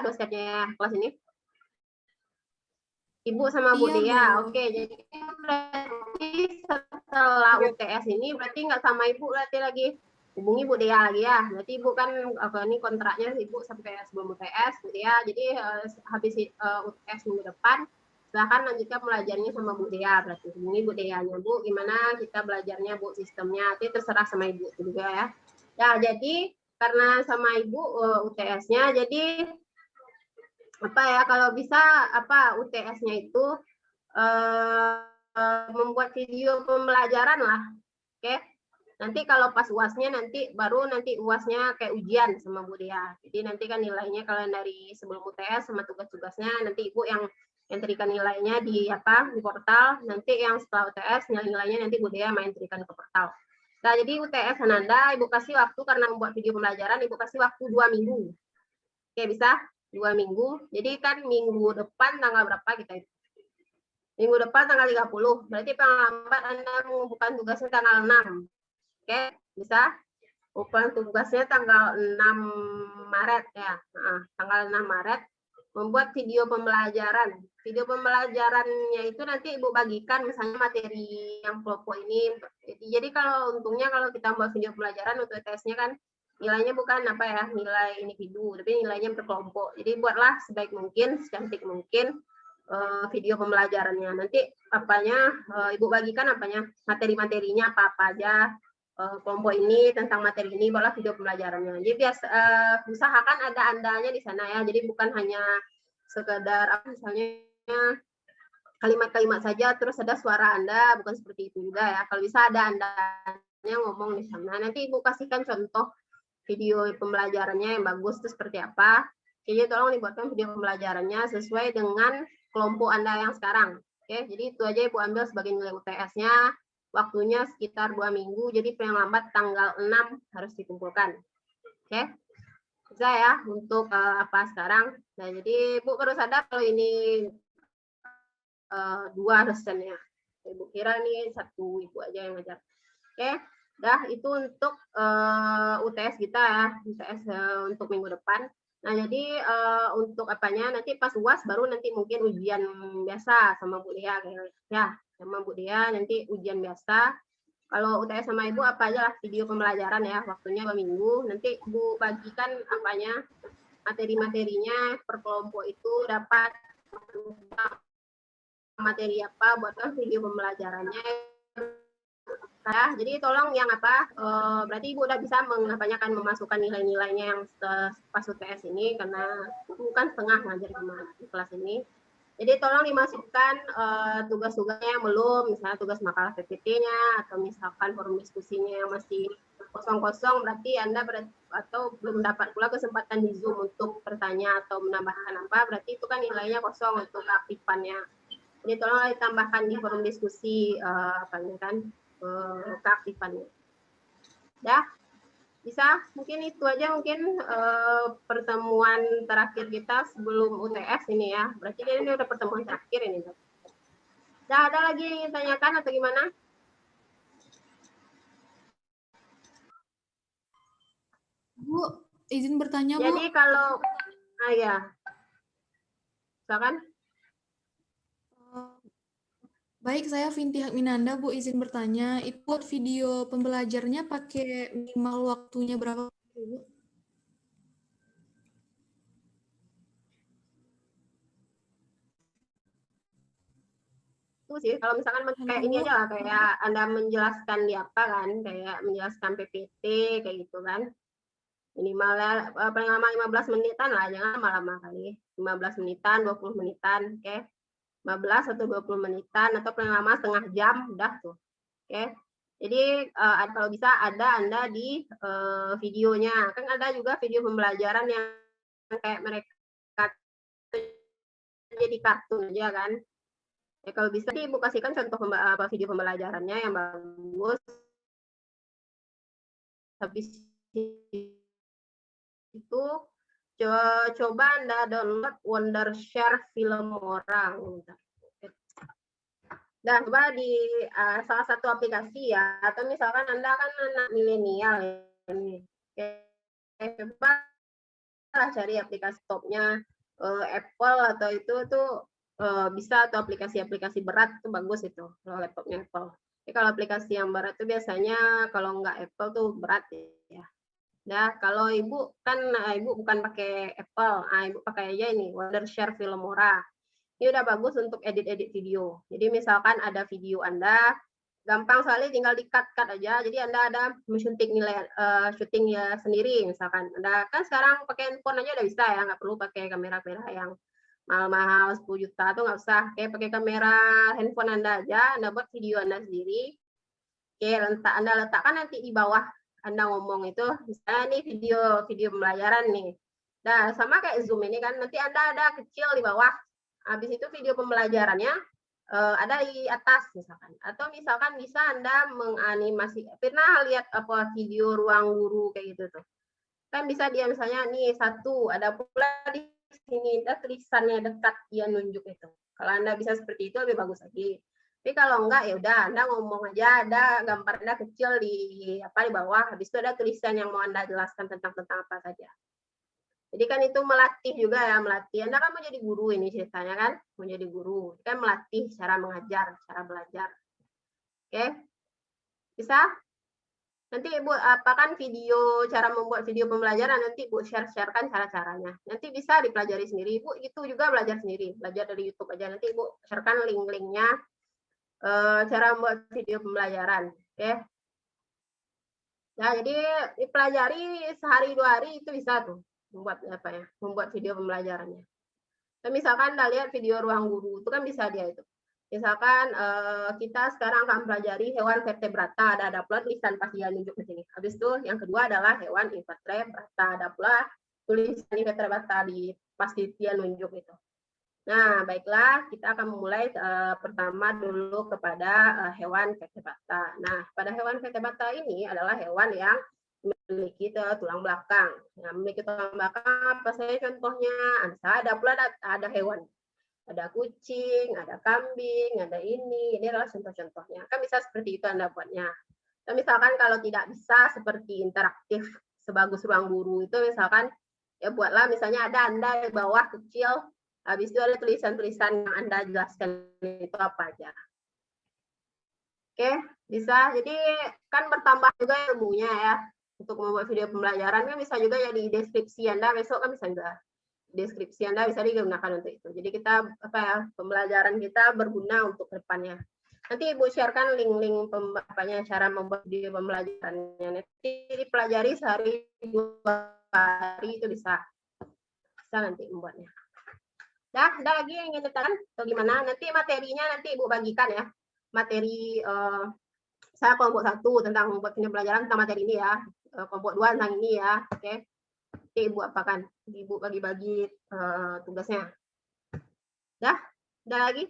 dosennya ya kelas ini? Ibu sama Bu Dea, oke. Jadi berarti setelah UTS ini berarti nggak sama Ibu berarti lagi hubungi Bu Dea lagi ya. Berarti Ibu kan ini kontraknya Ibu sampai sebelum UTS, Bu Dea. Jadi habis UTS minggu depan, silahkan lanjutkan belajarnya sama Bu Dea. Berarti hubungi Bu Dea-nya, Bu, gimana kita belajarnya, Bu, sistemnya. Itu terserah sama Ibu juga ya. Ya, jadi karena sama Ibu UTS-nya, jadi apa ya, kalau bisa apa UTS-nya itu membuat video pembelajaran lah. Oke. Nanti kalau pas UASnya nanti baru nanti UASnya kayak ujian sama Bu Dea. Jadi nanti kan nilainya kalau dari sebelum UTS sama tugas-tugasnya nanti Ibu yang entrikan nilainya di portal. Nanti yang setelah UTS nilainya nanti Bu Dea entrikan ke portal. Nah, jadi UTS Ananda Ibu kasih waktu karena membuat video pembelajaran Ibu kasih waktu 2 minggu. Oke, bisa 2 minggu. Jadi kan minggu depan tanggal berapa kita itu? Minggu depan tanggal 30. Berarti paling lambat Anda mengumpulkan tugasnya tanggal 6. Oke, bisa. Ukuran tugasnya tanggal 6 Maret ya. Tanggal 6 Maret membuat video pembelajaran. Video pembelajarannya itu nanti Ibu bagikan misalnya materi yang kelompok ini. Jadi kalau untungnya kalau kita buat video pembelajaran untuk tesnya kan nilainya bukan nilai individu, tapi nilainya berkelompok. Jadi buatlah sebaik mungkin, secantik mungkin video pembelajarannya. Nanti Ibu bagikan materi-materinya apa aja. Kelompok ini tentang materi ini buatlah video pembelajarannya. Jadi usahakan ada andanya di sana ya. Jadi bukan hanya sekedar misalnya kalimat-kalimat saja terus ada suara Anda, bukan seperti itu juga ya. Kalau bisa ada andanya ngomong di sana. Nanti Ibu kasihkan contoh video pembelajarannya yang bagus itu seperti apa. Jadi tolong dibuatkan video pembelajarannya sesuai dengan kelompok Anda yang sekarang. Oke, jadi itu aja Ibu ambil sebagai nilai UTS-nya. Waktunya sekitar 2 minggu, jadi paling lambat tanggal 6 harus dikumpulkan. Oke, bisa ya untuk sekarang. Nah, jadi Ibu baru sadar kalau ini 2 dosennya. Ibu kira nih 1 Ibu aja yang ngajar. Oke, dah itu untuk UTS kita ya, UTS untuk minggu depan. Nah, jadi untuk nanti pas UAS baru nanti mungkin ujian biasa sama Bu Dea ya. Sama Bu Dea nanti ujian biasa. Kalau UTS sama Ibu apa aja lah video pembelajaran ya, waktunya 2 minggu. Nanti Ibu bagikan materi-materinya per kelompok itu dapat materi apa buatkan video pembelajarannya. Nah, jadi tolong yang berarti Ibu udah bisa akan memasukkan nilai-nilainya yang pas UTS ini karena bukan setengah ngajar di kelas ini. Jadi tolong dimasukkan tugas-tugasnya yang belum, misalnya tugas makalah PPT-nya atau misalkan forum diskusinya yang masih kosong-kosong, berarti Anda atau belum dapat pula kesempatan di Zoom untuk bertanya atau menambahkan berarti itu kan nilainya kosong untuk keaktifannya. Jadi tolong ditambahkan di forum diskusi keaktifannya. Ya, bisa mungkin itu aja pertemuan terakhir kita sebelum UTS ini ya. Berarti ini udah pertemuan terakhir ini. Nah, ada lagi yang ingin tanyakan atau gimana? Bu, izin bertanya, Bu. Jadi kalau ya. Silakan. Baik, saya Vinti Hakminanda, Bu, izin bertanya. Itu video pembelajarnya pakai minimal waktunya berapa, Bu? Itu sih, kalau misalkan kayak ini aja lah, kayak Anda menjelaskan di kayak menjelaskan PPT, kayak gitu kan. Minimal paling lama 15 menitan lah, jangan lama-lama kali. 15 menitan, 20 menitan, oke. 15 atau 20 menitan atau paling lama setengah jam udah tuh. Oke. Jadi kalau bisa ada Anda di videonya. Kan ada juga video pembelajaran yang kayak mereka jadi kartun aja kan. Ya, kalau bisa Ibu kasihkan contoh video pembelajarannya yang bagus. Habis itu coba Anda download Wondershare film orang. Dan coba di salah satu aplikasi ya, atau misalkan Anda kan anak milenial ini, coba cari aplikasi stopnya Apple atau itu tuh bisa, atau aplikasi-aplikasi berat itu bagus itu kalau laptopnya Apple. Jadi kalau aplikasi yang berat tuh biasanya kalau nggak Apple tuh berat Nah, kalau Ibu kan Ibu bukan pakai Apple, Ibu pakai aja ini Wondershare Filmora. Ini udah bagus untuk edit-edit video. Jadi misalkan ada video Anda, gampang sekali tinggal di-cut aja. Jadi Anda ada syuting syuting ya sendiri misalkan. Anda kan sekarang pakai handphone aja udah bisa ya, nggak perlu pakai kamera-kamera yang mahal-mahal 10 juta tuh nggak usah. Kayak pakai kamera handphone Anda aja, Anda buat video Anda sendiri. Oke, Anda letakkan nanti di bawah Anda ngomong itu, misalnya nih video pembelajaran nih. Nah, sama kayak Zoom ini kan, nanti Anda ada kecil di bawah. Habis itu video pembelajarannya ada di atas misalkan. Atau misalkan bisa Anda menganimasi, pernah lihat apa video ruang guru kayak gitu tuh. Kan bisa dia misalnya nih satu, ada pula di sini ada tulisannya dekat dia nunjuk itu. Kalau Anda bisa seperti itu lebih bagus lagi. Tapi kalau enggak ya udah Anda ngomong aja, ada gambar Anda kecil di bawah, habis itu ada tulisan yang mau Anda jelaskan tentang apa saja. Jadi kan itu melatih juga ya, melatih. Anda kan mau jadi guru ini ceritanya kan, mau jadi guru. Kan melatih cara mengajar, cara belajar. Oke? Bisa? Nanti Ibu apakan video cara membuat video pembelajaran, nanti Ibu share-sharekan cara-caranya. Nanti bisa dipelajari sendiri. Ibu itu juga belajar sendiri, belajar dari YouTube aja. Nanti Ibu sharekan link-linknya cara membuat video pembelajaran. Oke? Nah, jadi dipelajari sehari 2 hari itu bisa tuh membuat video pembelajarannya. Dan misalkan Anda lihat video ruang guru itu kan bisa dia itu. Misalkan kita sekarang akan pelajari hewan vertebrata, ada pula tulisan pas dia nunjuk di sini. Habis itu yang kedua adalah hewan invertebrata, ada pula tulisan vertebrata di pas dia nunjuk itu. Nah, baiklah, kita akan memulai pertama dulu kepada hewan vertebrata. Nah, pada hewan vertebrata ini adalah hewan yang memiliki tulang belakang. Nah, memiliki tulang belakang apa saja contohnya? Ada pula ada hewan. Ada kucing, ada kambing, ada ini adalah contoh-contohnya. Kan bisa seperti itu Anda buatnya. Dan misalkan kalau tidak bisa seperti interaktif sebagus ruang guru itu misalkan ya buatlah misalnya ada Anda di bawah kecil, habis itu ada tulisan-tulisan yang Anda jelaskan itu apa aja. Oke, bisa. Jadi kan bertambah juga ilmunya ya. Untuk membuat video pembelajaran kan bisa juga ya di deskripsi Anda besok kan bisa juga. Deskripsi Anda bisa digunakan untuk itu. Jadi kita pembelajaran kita berguna untuk depannya. Nanti Ibu sharekan link-link cara membuat video pembelajarannya. Nanti dipelajari sehari 2 hari itu bisa nanti membuatnya. Ada lagi yang ingin ditekan atau gimana? Nanti materinya nanti Ibu bagikan ya. Materi saya kelompok 1 tentang membuat video pembelajaran tentang materi ini ya. Kelompok 2 tentang ini ya. Oke. Ibu apakan? Ibu bagi-bagi tugasnya. Udah lagi?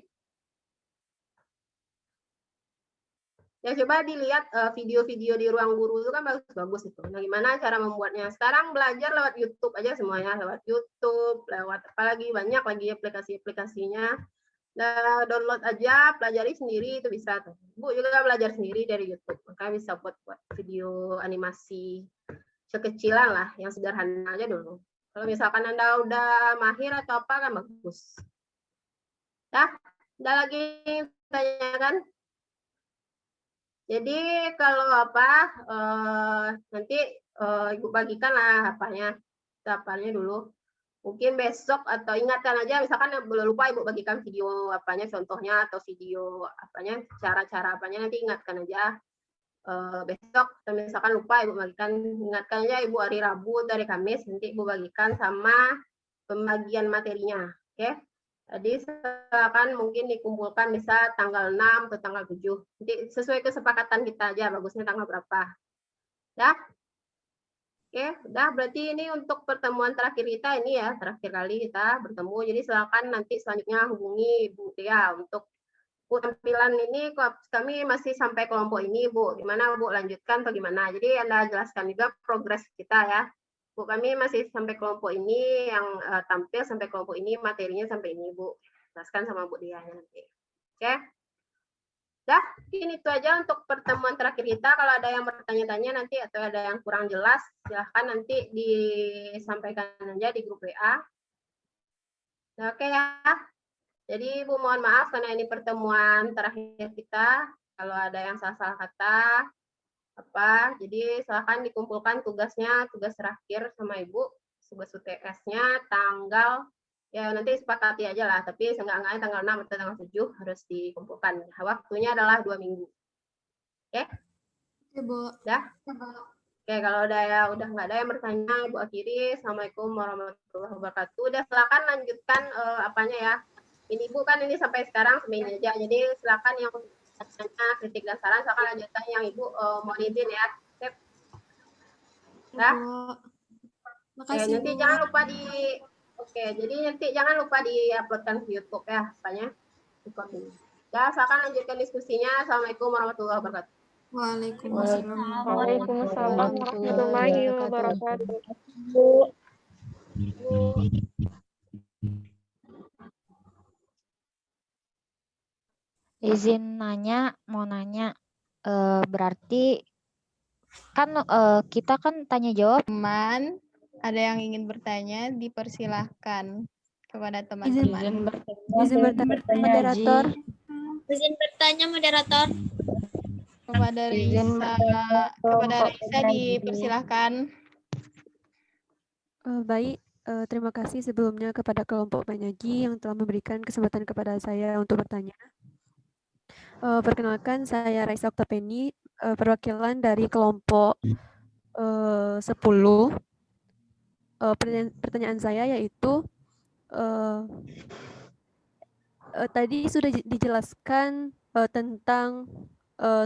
Ya coba dilihat video-video di ruang guru itu kan bagus-bagus itu. Nah, gimana cara membuatnya? Sekarang belajar lewat YouTube aja semuanya, lewat YouTube, lewat apalagi banyak lagi aplikasi-aplikasinya. Nah, download aja, pelajari sendiri itu bisa tuh. Bu juga belajar sendiri dari YouTube. Makanya bisa buat video animasi sekecilan lah, yang sederhana aja dulu. Kalau misalkan Anda udah mahir atau apa kan bagus. Dah, ada lagi tanyakan? Jadi kalau nanti Ibu bagikan lah apanya dulu. Mungkin besok atau ingatkan aja, misalkan belum lupa Ibu bagikan video contohnya atau video cara-cara nanti ingatkan aja. Besok atau misalkan lupa Ibu bagikan, ingatkan aja Ibu hari Rabu dari Kamis nanti Ibu bagikan sama pembagian materinya. Oke? Jadi akan mungkin dikumpulkan bisa tanggal 6 atau tanggal 7. Nanti sesuai kesepakatan kita aja bagusnya tanggal berapa. Dah? Oke, udah berarti ini untuk pertemuan terakhir kita ini ya, terakhir kali kita bertemu. Jadi silakan nanti selanjutnya hubungi Bu Tia untuk tampilan ini kami masih sampai kelompok ini Bu. Gimana Bu, lanjutkan atau gimana? Jadi Anda jelaskan juga progres kita ya. Bu, kami masih sampai kelompok ini yang tampil sampai kelompok ini, materinya sampai ini Bu. Jelaskan sama Bu Dia nanti. Oke. Dah, mungkin itu aja untuk pertemuan terakhir kita. Kalau ada yang bertanya-tanya nanti atau ada yang kurang jelas, silahkan nanti disampaikan aja di grup WA. Oke ya. Jadi Bu mohon maaf karena ini pertemuan terakhir kita. Kalau ada yang salah-salah kata, apa. Jadi silakan dikumpulkan tugasnya, tugas terakhir sama Ibu, tugas UTS-nya tanggal ya nanti sepakati aja lah, tapi seenggak-enggaknya tanggal 6 atau tanggal 7 harus dikumpulkan. Waktunya adalah 2 minggu. Oke? Oke, Bu. Udah? Oke, kalau udah nggak ada yang bertanya, Ibu akhiri. Assalamualaikum warahmatullahi wabarakatuh. Udah silakan lanjutkan apanya ya. Ini Bu kan ini sampai sekarang semuanya aja. Jadi silakan yang tanya, kritik dan saran silakan lanjutkan yang Ibu mohon izin ya. Sip. Udah? Oke, Makasih, nanti Bu. jangan lupa jadi nanti jangan lupa di-uploadkan ke YouTube ya, apanya. Ya, silakan lanjutkan diskusinya. Assalamualaikum warahmatullahi wabarakatuh. Waalaikumsalam. Waalaikumsalam warahmatullahi wabarakatuh. Izin nanya, mau nanya, berarti kan kita kan tanya jawab. Teman, ada yang ingin bertanya, dipersilahkan kepada teman-teman. Izin bertanya, moderator. Izin bertanya, moderator. Kepada Raisa dipersilahkan. Baik, terima kasih sebelumnya kepada kelompok penyaji yang telah memberikan kesempatan kepada saya untuk bertanya. Perkenalkan, saya Raisa Oktapeni, perwakilan dari kelompok 10. Pertanyaan saya yaitu, tadi sudah dijelaskan tentang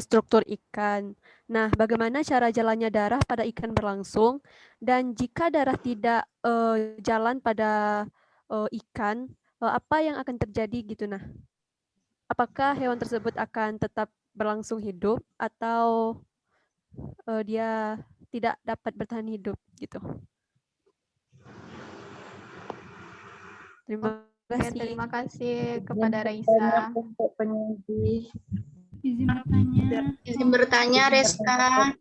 struktur ikan. Nah, bagaimana cara jalannya darah pada ikan berlangsung, dan jika darah tidak jalan pada ikan, apa yang akan terjadi gitu? Nah, apakah hewan tersebut akan tetap berlangsung hidup atau dia tidak dapat bertahan hidup gitu? Terima kasih. Terima kasih kepada Raisa. Izin bertanya, Reska.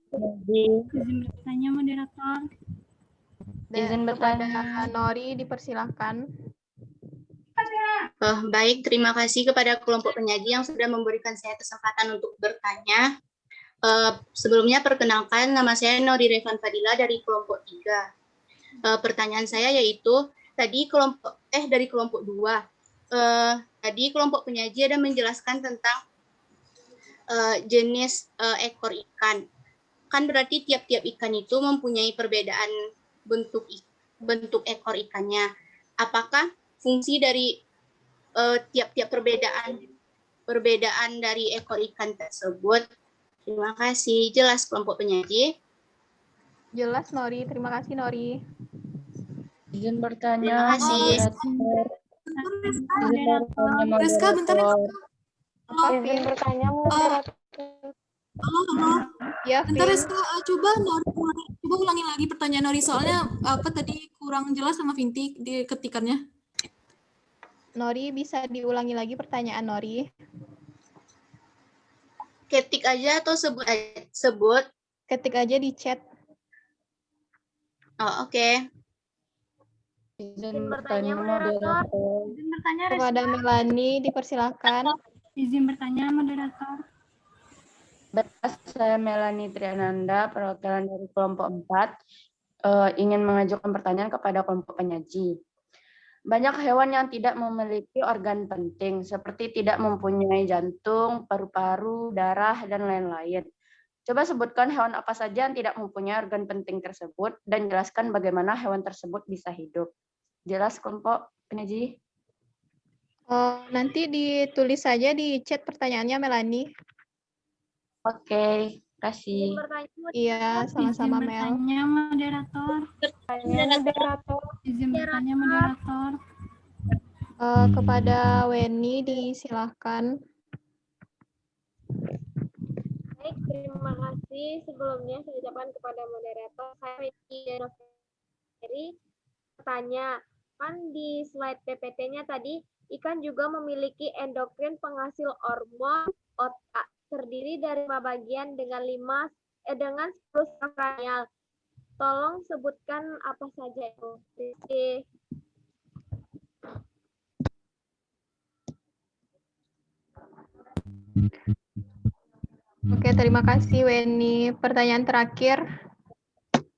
Izin bertanya, moderator. Dan kepada Nori dipersilahkan. Baik, terima kasih kepada kelompok penyaji yang sudah memberikan saya kesempatan untuk bertanya. Sebelumnya perkenalkan, nama saya Nori Revan Fadila dari kelompok 3. Pertanyaan saya yaitu tadi dari kelompok 2. Tadi kelompok penyaji ada menjelaskan tentang jenis ekor ikan. Kan berarti tiap-tiap ikan itu mempunyai perbedaan bentuk ekor ikannya. Apakah fungsi dari tiap-tiap perbedaan dari ekor ikan tersebut? Terima kasih. Jelas kelompok penyaji? Jelas, Nori. Terima kasih, Nori. Izin bertanya. Terima kasih. Reska, bentar. Izin bertanya, moderator. Halo. Ya, Bentar, Reska. Coba ulangi lagi pertanyaan Nori. Soalnya tadi kurang jelas sama Vinti di ketikannya. Nori, bisa diulangi lagi pertanyaan Nori? Ketik aja atau sebut? Ketik aja di chat. Oh, oke. Izin bertanya, moderator. Izin bertanya, Reska. Kepada Melani dipersilahkan. Izin bertanya, moderator. Saya Melani Triananda, perwakilan dari kelompok 4, ingin mengajukan pertanyaan kepada kelompok penyaji. Banyak hewan yang tidak memiliki organ penting, seperti tidak mempunyai jantung, paru-paru, darah, dan lain-lain. Coba sebutkan hewan apa saja yang tidak mempunyai organ penting tersebut, dan jelaskan bagaimana hewan tersebut bisa hidup. Jelas kelompok penyaji? Nanti ditulis saja di chat pertanyaannya, Melani. Oke, kasih. Iya, sama-sama, Mel. Bertanya, moderator. Izin bertanya, moderator. Kepada Weni disilahkan. Baik, terima kasih. Sebelumnya saya ucapkan kepada moderator, saya Weni dari bertanya, kan di slide PPT-nya tadi, ikan juga memiliki endokrin penghasil hormon otak, terdiri dari 5 bagian dengan 10 saraf kranial. Tolong sebutkan apa saja itu. Oke, terima kasih Weni. Pertanyaan terakhir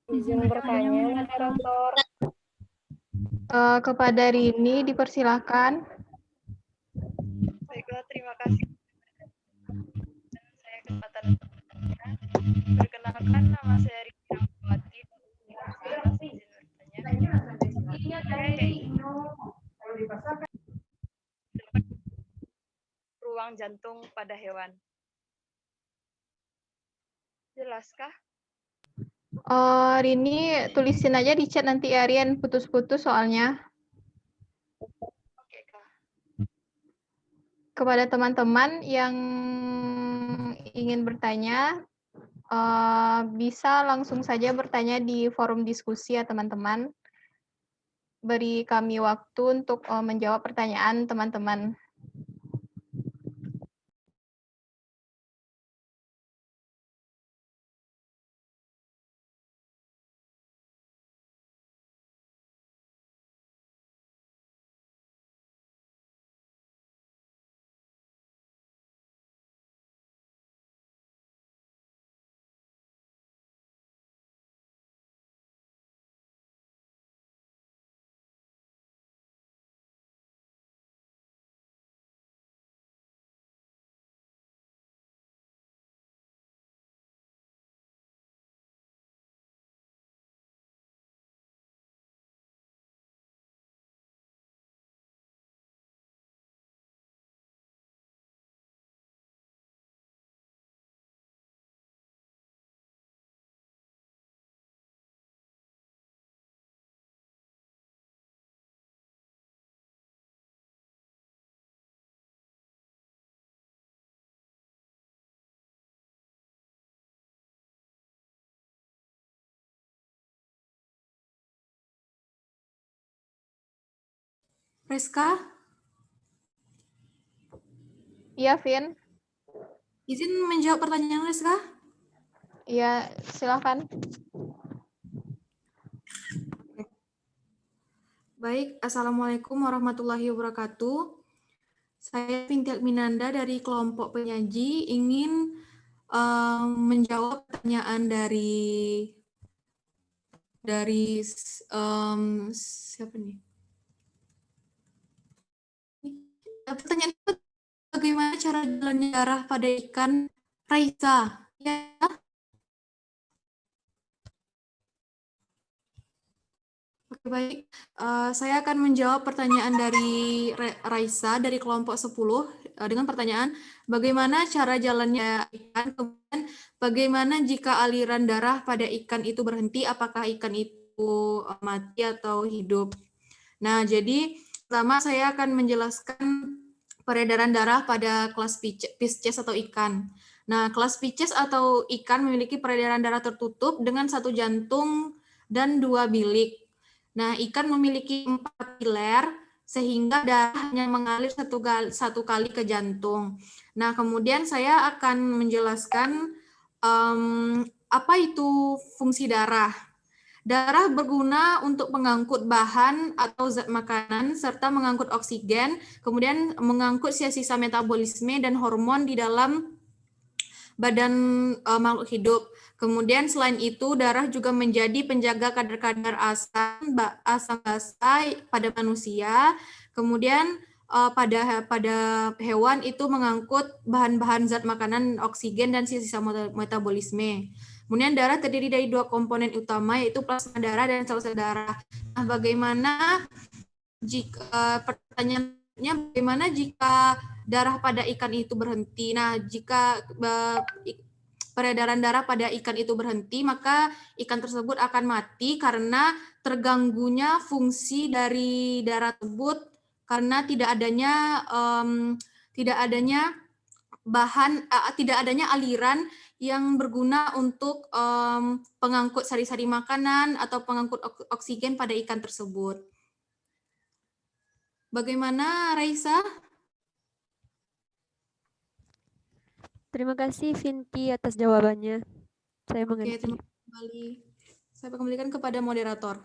Izin bertanya, moderator. kepada Rini, dipersilahkan. Baiklah, terima kasih. Saya kesempatan untuk bertanya. Perkenalkan, nama saya Rini Rahmawati. Izin bertanya. Ruang jantung pada hewan. Jelaskah? Rini, tulisin aja di chat nanti ya, Rian. Putus-putus soalnya. Oke, Kak. Kepada teman-teman yang ingin bertanya, bisa langsung saja bertanya di forum diskusi ya, teman-teman. Beri kami waktu untuk menjawab pertanyaan teman-teman. Reska, Iya, Vin. izin menjawab pertanyaan Reska? Iya, silakan. Baik, Assalamualaikum warahmatullahi wabarakatuh. Saya Vinti Minanda dari kelompok penyaji ingin menjawab pertanyaan dari siapa nih? Pertanyaan itu bagaimana cara jalannya darah pada ikan Raisa? Ya. Oke, baik. Saya akan menjawab pertanyaan dari Raisa dari kelompok 10 dengan pertanyaan bagaimana cara jalannya ikan, kemudian bagaimana jika aliran darah pada ikan itu berhenti, apakah ikan itu mati atau hidup. Nah, jadi pertama saya akan menjelaskan peredaran darah pada kelas Pisces atau ikan. Nah, kelas Pisces atau ikan memiliki peredaran darah tertutup dengan satu jantung dan 2 bilik. Nah, ikan memiliki 4 piler sehingga darah hanya mengalir satu kali ke jantung. Nah, kemudian saya akan menjelaskan apa itu fungsi darah. Darah berguna untuk mengangkut bahan atau zat makanan serta mengangkut oksigen, kemudian mengangkut sisa-sisa metabolisme dan hormon di dalam badan makhluk hidup. Kemudian selain itu darah juga menjadi penjaga kadar-kadar asam basa pada manusia. Kemudian pada hewan itu mengangkut bahan-bahan zat makanan, oksigen dan sisa-sisa metabolisme. Kemudian darah terdiri dari 2 komponen utama yaitu plasma darah dan sel-sel darah. Nah, bagaimana jika pertanyaannya bagaimana jika darah pada ikan itu berhenti? Nah, jika peredaran darah pada ikan itu berhenti, maka ikan tersebut akan mati karena terganggunya fungsi dari darah tersebut karena tidak adanya aliran yang berguna untuk pengangkut sari-sari makanan atau pengangkut oksigen pada ikan tersebut. Bagaimana, Raisa? Terima kasih Vinti atas jawabannya. Saya mengerti. Oke, terima kasih kembali. Saya kembalikan kepada moderator.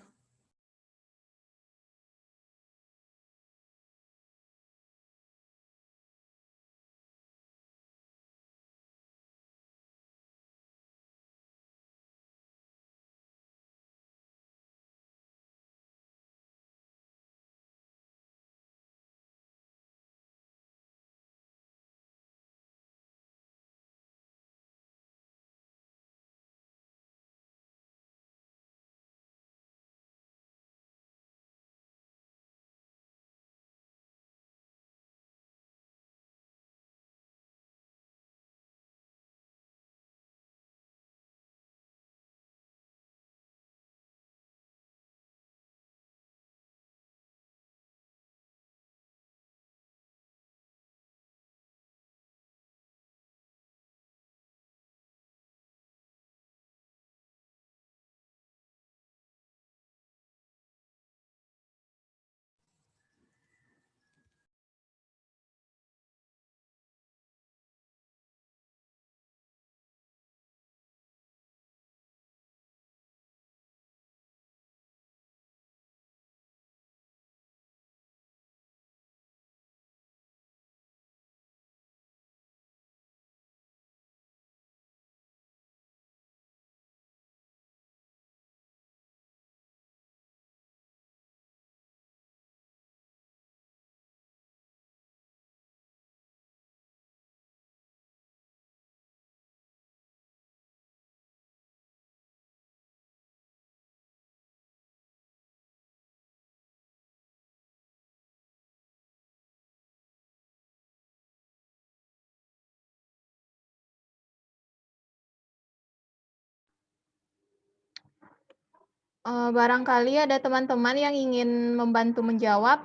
Barangkali ada teman-teman yang ingin membantu menjawab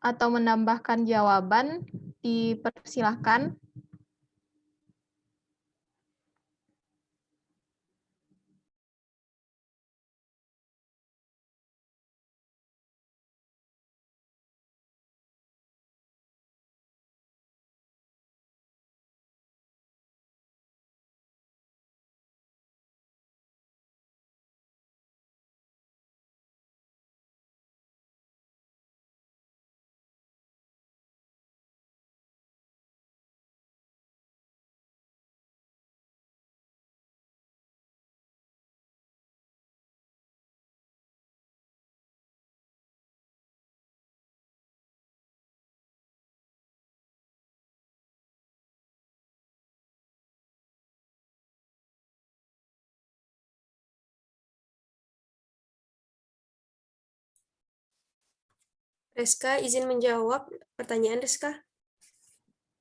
atau menambahkan jawaban, dipersilahkan. Reska izin menjawab pertanyaan Reska.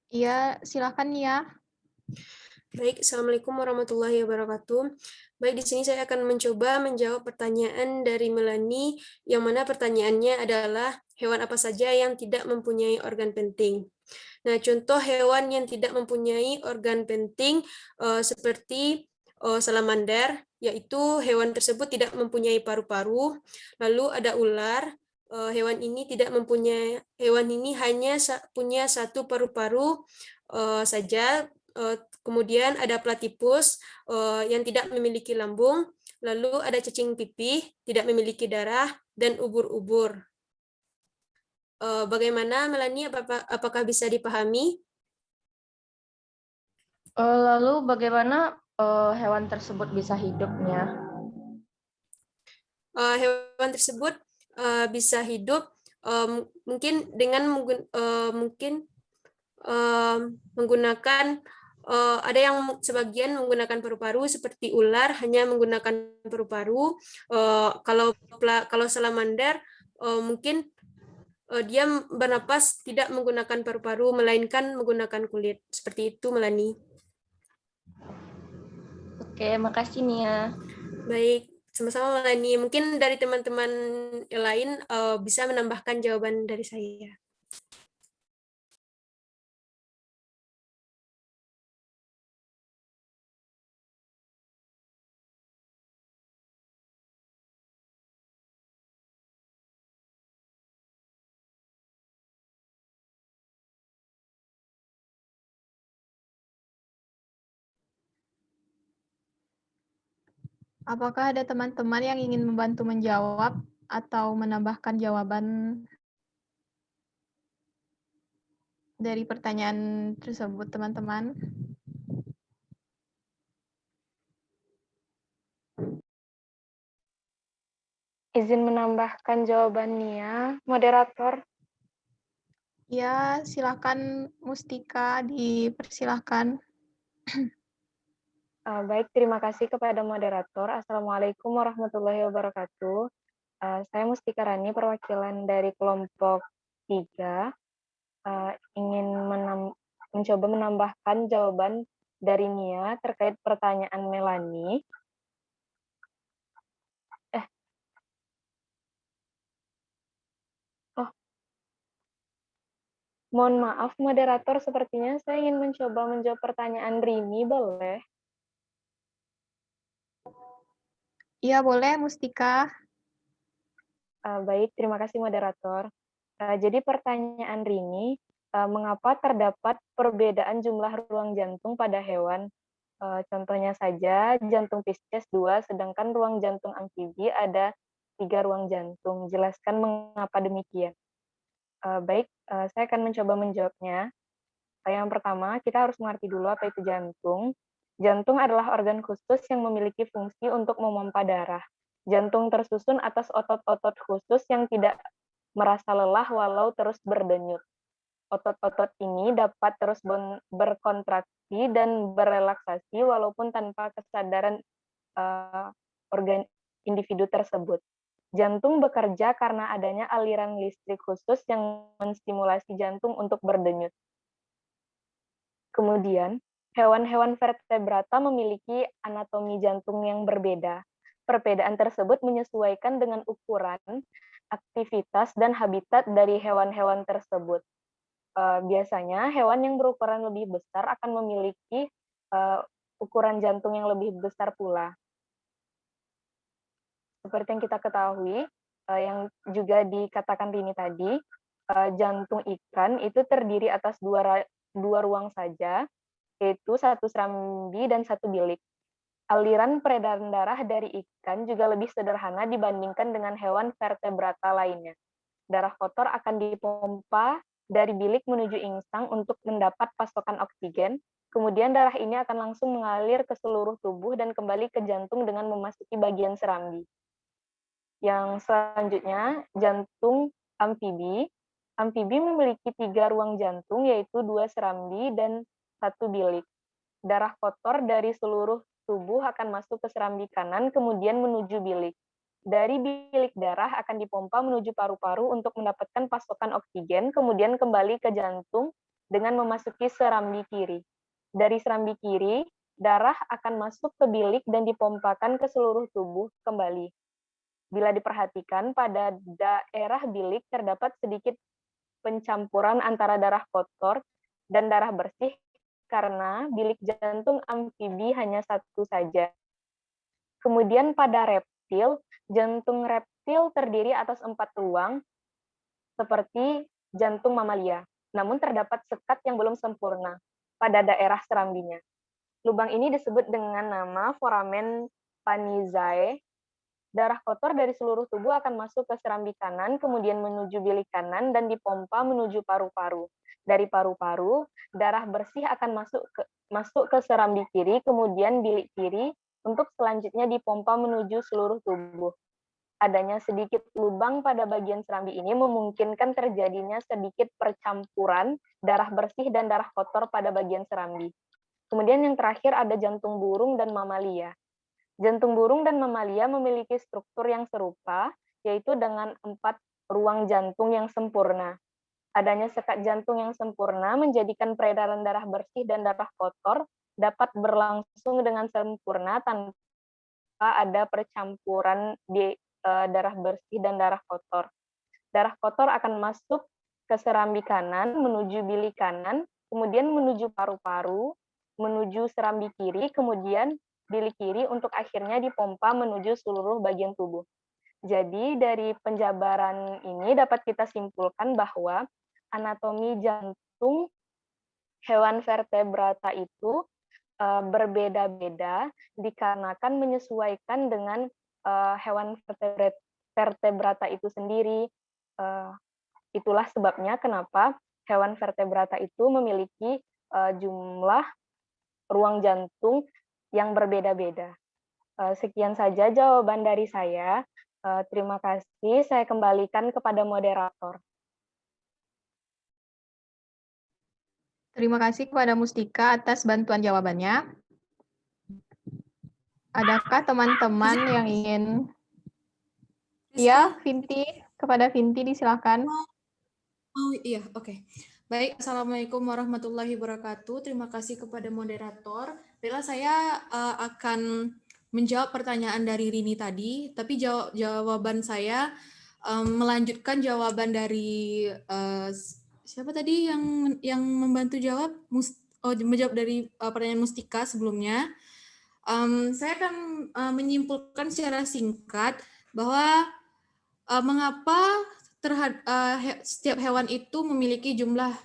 Iya, silakan ya. Baik, Assalamualaikum warahmatullahi wabarakatuh. Baik, di sini saya akan mencoba menjawab pertanyaan dari Melani, yang mana pertanyaannya adalah hewan apa saja yang tidak mempunyai organ penting. Nah, contoh hewan yang tidak mempunyai organ penting seperti salamander, yaitu hewan tersebut tidak mempunyai paru-paru. Lalu ada ular, hewan ini hanya punya satu paru-paru saja. Kemudian ada platypus yang tidak memiliki lambung, lalu ada cacing pipih, tidak memiliki darah, dan ubur-ubur. Bagaimana Melanie, apakah bisa dipahami? Lalu bagaimana hewan tersebut bisa hidupnya? Hewan tersebut bisa hidup mungkin dengan menggunakan ada yang sebagian menggunakan paru-paru seperti ular hanya menggunakan paru-paru. Kalau salamander mungkin dia bernapas tidak menggunakan paru-paru melainkan menggunakan kulit. Seperti itu, Melani. Oke, makasih Nia. Baik, sama-sama Melani. Mungkin dari teman-teman yang lain bisa menambahkan jawaban dari saya. Apakah ada teman-teman yang ingin membantu menjawab atau menambahkan jawaban dari pertanyaan tersebut, teman-teman? Izin menambahkan jawaban Nia, moderator. Ya, silakan Mustika, dipersilahkan. Baik, terima kasih kepada moderator. Assalamualaikum warahmatullahi wabarakatuh. Saya Mustika Rani, perwakilan dari kelompok 3. Ingin mencoba menambahkan jawaban dari Nia terkait pertanyaan Melani. Mohon maaf, moderator, sepertinya saya ingin mencoba menjawab pertanyaan Rini, boleh? Iya, boleh, Mustika. Baik, terima kasih, moderator. Jadi pertanyaan Rini, mengapa terdapat perbedaan jumlah ruang jantung pada hewan? Contohnya saja, jantung Pisces 2, sedangkan ruang jantung amfibi ada 3 ruang jantung. Jelaskan mengapa demikian. Baik, saya akan mencoba menjawabnya. Yang pertama, kita harus mengerti dulu apa itu jantung. Jantung adalah organ khusus yang memiliki fungsi untuk memompa darah. Jantung tersusun atas otot-otot khusus yang tidak merasa lelah walau terus berdenyut. Otot-otot ini dapat terus berkontraksi dan berelaksasi walaupun tanpa kesadaran organ individu tersebut. Jantung bekerja karena adanya aliran listrik khusus yang menstimulasi jantung untuk berdenyut. Kemudian, hewan-hewan vertebrata memiliki anatomi jantung yang berbeda. perbedaan tersebut menyesuaikan dengan ukuran, aktivitas, dan habitat dari hewan-hewan tersebut. Biasanya hewan yang berukuran lebih besar akan memiliki ukuran jantung yang lebih besar pula. Seperti yang kita ketahui, yang juga dikatakan Rini tadi, jantung ikan itu terdiri atas dua ruang saja, yaitu satu serambi dan satu bilik. Aliran peredaran darah dari ikan juga lebih sederhana dibandingkan dengan hewan vertebrata lainnya. Darah kotor akan dipompa dari bilik menuju insang untuk mendapat pasokan oksigen, kemudian darah ini akan langsung mengalir ke seluruh tubuh dan kembali ke jantung dengan memasuki bagian serambi. Yang selanjutnya, jantung amfibi. Amfibi memiliki 3 ruang jantung, yaitu 2 serambi dan 1 bilik. Darah kotor dari seluruh tubuh akan masuk ke serambi kanan, kemudian menuju bilik. Dari bilik darah akan dipompa menuju paru-paru untuk mendapatkan pasokan oksigen, kemudian kembali ke jantung dengan memasuki serambi kiri. Dari serambi kiri, darah akan masuk ke bilik dan dipompakan ke seluruh tubuh kembali. Bila diperhatikan, pada daerah bilik terdapat sedikit pencampuran antara darah kotor dan darah bersih karena bilik jantung amfibi hanya satu saja. Kemudian pada reptil, jantung reptil terdiri atas 4 ruang, seperti jantung mamalia. Namun terdapat sekat yang belum sempurna pada daerah serambinya. Lubang ini disebut dengan nama foramen Panizae. Darah kotor dari seluruh tubuh akan masuk ke serambi kanan, kemudian menuju bilik kanan, dan dipompa menuju paru-paru. Dari paru-paru, darah bersih akan masuk ke serambi kiri, kemudian bilik kiri, untuk selanjutnya dipompa menuju seluruh tubuh. Adanya sedikit lubang pada bagian serambi ini memungkinkan terjadinya sedikit percampuran darah bersih dan darah kotor pada bagian serambi. Kemudian yang terakhir ada jantung burung dan mamalia. Jantung burung dan mamalia memiliki struktur yang serupa, yaitu dengan 4 ruang jantung yang sempurna. Adanya sekat jantung yang sempurna menjadikan peredaran darah bersih dan darah kotor dapat berlangsung dengan sempurna tanpa ada percampuran di darah bersih dan darah kotor. Darah kotor akan masuk ke serambi kanan, menuju bilik kanan, kemudian menuju paru-paru, menuju serambi kiri, kemudian bilik kiri untuk akhirnya dipompa menuju seluruh bagian tubuh. Jadi dari penjabaran ini dapat kita simpulkan bahwa anatomi jantung hewan vertebrata itu berbeda-beda dikarenakan menyesuaikan dengan hewan vertebrata itu sendiri. Itulah sebabnya kenapa hewan vertebrata itu memiliki jumlah ruang jantung yang berbeda-beda. Sekian saja jawaban dari saya. Terima kasih. Saya kembalikan kepada moderator. Terima kasih kepada Mustika atas bantuan jawabannya. Adakah teman-teman yang ingin? Ya, Vinti. Kepada Vinti disilakan. Oh iya, oke. Baik, Assalamualaikum warahmatullahi wabarakatuh. Terima kasih kepada moderator. Baiklah, saya akan menjawab pertanyaan dari Rini tadi, tapi jawaban saya melanjutkan jawaban dari siapa tadi yang membantu jawab? Menjawab dari pertanyaan Mustika sebelumnya. Saya akan menyimpulkan secara singkat bahwa mengapa setiap hewan itu memiliki jumlah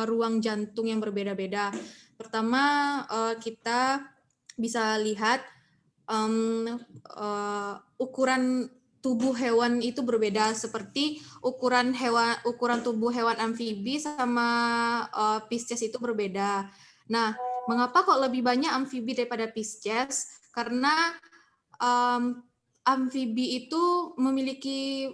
ruang jantung yang berbeda-beda. Pertama, kita bisa lihat ukuran tubuh hewan itu berbeda, seperti ukuran tubuh hewan amfibi sama Pisces itu berbeda. Nah, mengapa kok lebih banyak amfibi daripada Pisces? Karena amfibi itu memiliki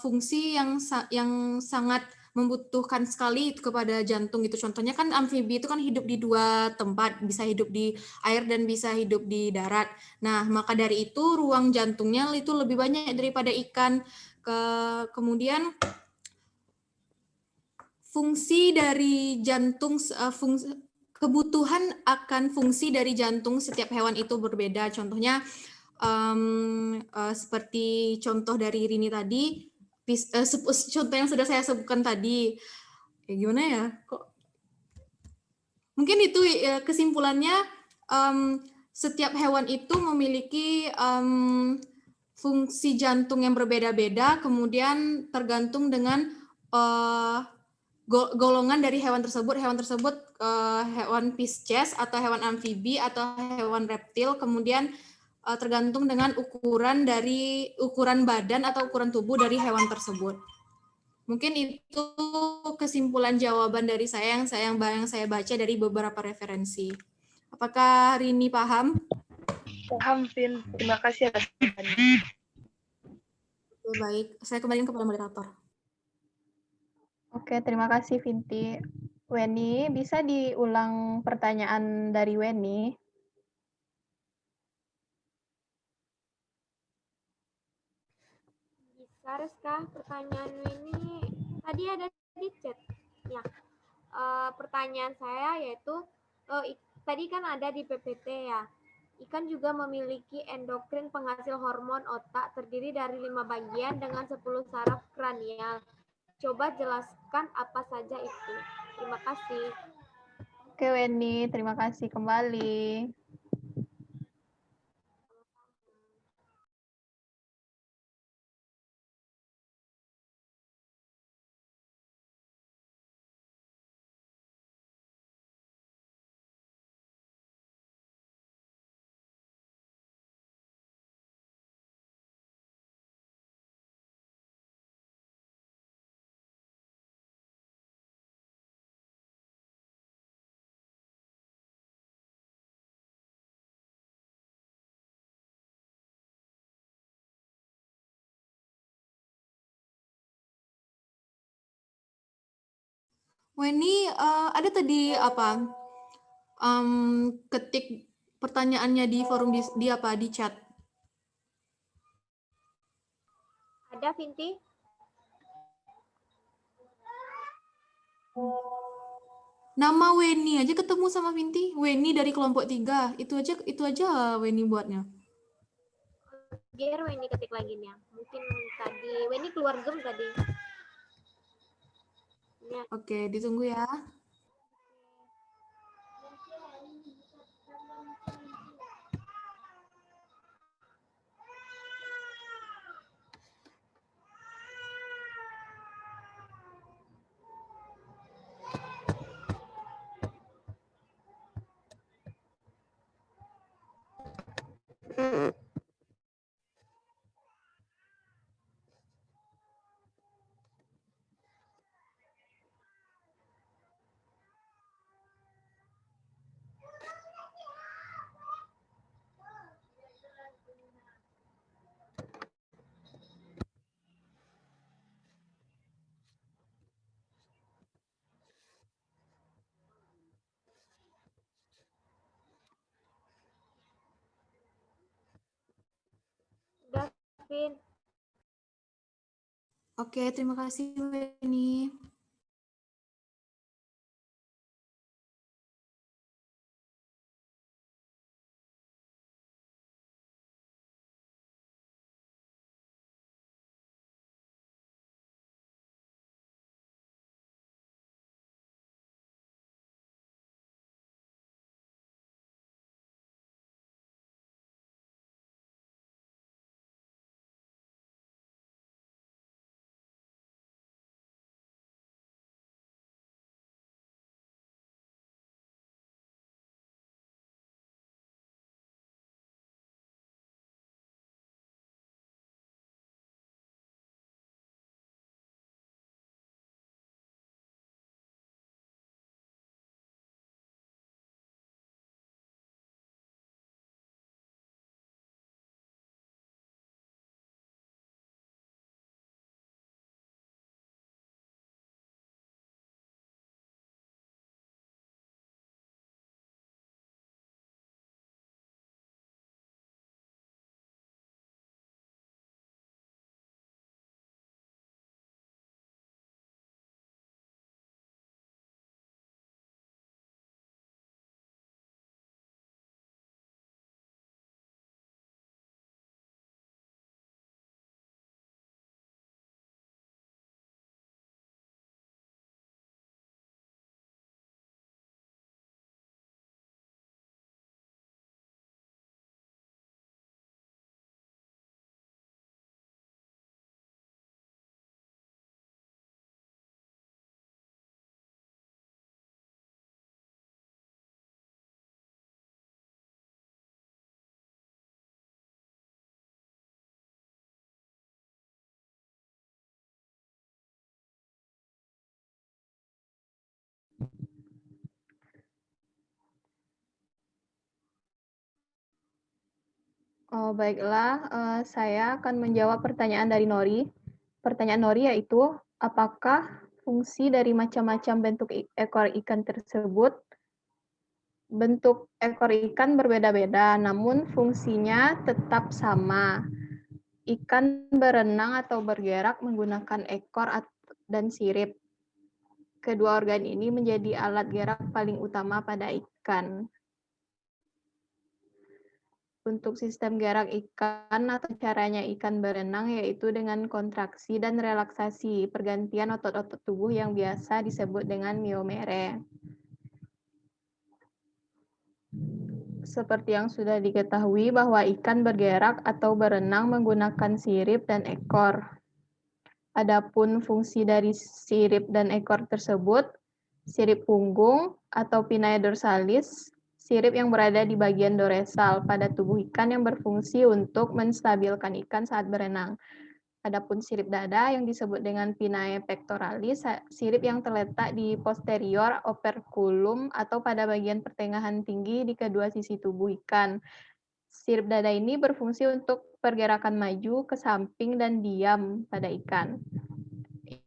fungsi yang sangat membutuhkan sekali kepada jantung gitu. Contohnya kan amfibi itu kan hidup di 2 tempat, bisa hidup di air dan bisa hidup di darat. Nah, maka dari itu ruang jantungnya itu lebih banyak daripada ikan. Kemudian fungsi dari jantung, kebutuhan akan fungsi dari jantung setiap hewan itu berbeda. Contohnya seperti contoh dari Rini tadi, contoh yang sudah saya sebutkan tadi. Ya gimana ya? Kok mungkin itu kesimpulannya, setiap hewan itu memiliki fungsi jantung yang berbeda-beda, kemudian tergantung dengan golongan dari hewan tersebut. Hewan Pisces atau hewan amfibi atau hewan reptil, kemudian tergantung dengan ukuran badan atau ukuran tubuh dari hewan tersebut. Mungkin itu kesimpulan jawaban dari saya yang saya baca dari beberapa referensi. Apakah Rini paham? Paham, Vin. Terima kasih atas jawabannya. Oke, baik. Saya kembalikan kepada moderator. Oke, terima kasih Vinti. Weni, bisa diulang pertanyaan dari Weni? Bisa, Reska. Pertanyaan ini tadi ada di chat. Ya, pertanyaan saya yaitu tadi kan ada di PPT ya. Ikan juga memiliki endokrin penghasil hormon otak terdiri dari 5 bagian dengan 10 saraf kranial. Coba jelaskan apa saja itu. Terima kasih. Oke, Weni, terima kasih kembali. Weni, ada tadi apa? Ketik pertanyaannya di forum di chat. Ada, Vinti? Nama Weni aja ketemu sama Vinti. Weni dari kelompok 3. Itu aja Weni buatnya. Biar Weni ketik lagi nih. Mungkin tadi Weni keluar Zoom tadi. Ya. Oke, ditunggu ya. Udah, Vin. Oke, terima kasih Weni. Oh, baiklah, saya akan menjawab pertanyaan dari Nori. Pertanyaan Nori yaitu, apakah fungsi dari macam-macam bentuk ekor ikan tersebut? Bentuk ekor ikan berbeda-beda, namun fungsinya tetap sama. Ikan berenang atau bergerak menggunakan ekor dan sirip. Kedua organ ini menjadi alat gerak paling utama pada ikan. Untuk sistem gerak ikan atau caranya ikan berenang yaitu dengan kontraksi dan relaksasi pergantian otot-otot tubuh yang biasa disebut dengan myomere. Seperti yang sudah diketahui bahwa ikan bergerak atau berenang menggunakan sirip dan ekor. Adapun fungsi dari sirip dan ekor tersebut, sirip punggung atau pinnae dorsalis, sirip yang berada di bagian dorsal pada tubuh ikan yang berfungsi untuk menstabilkan ikan saat berenang. Adapun sirip dada yang disebut dengan pinnae pectoralis, sirip yang terletak di posterior operculum atau pada bagian pertengahan tinggi di kedua sisi tubuh ikan. Sirip dada ini berfungsi untuk pergerakan maju, ke samping, dan diam pada ikan.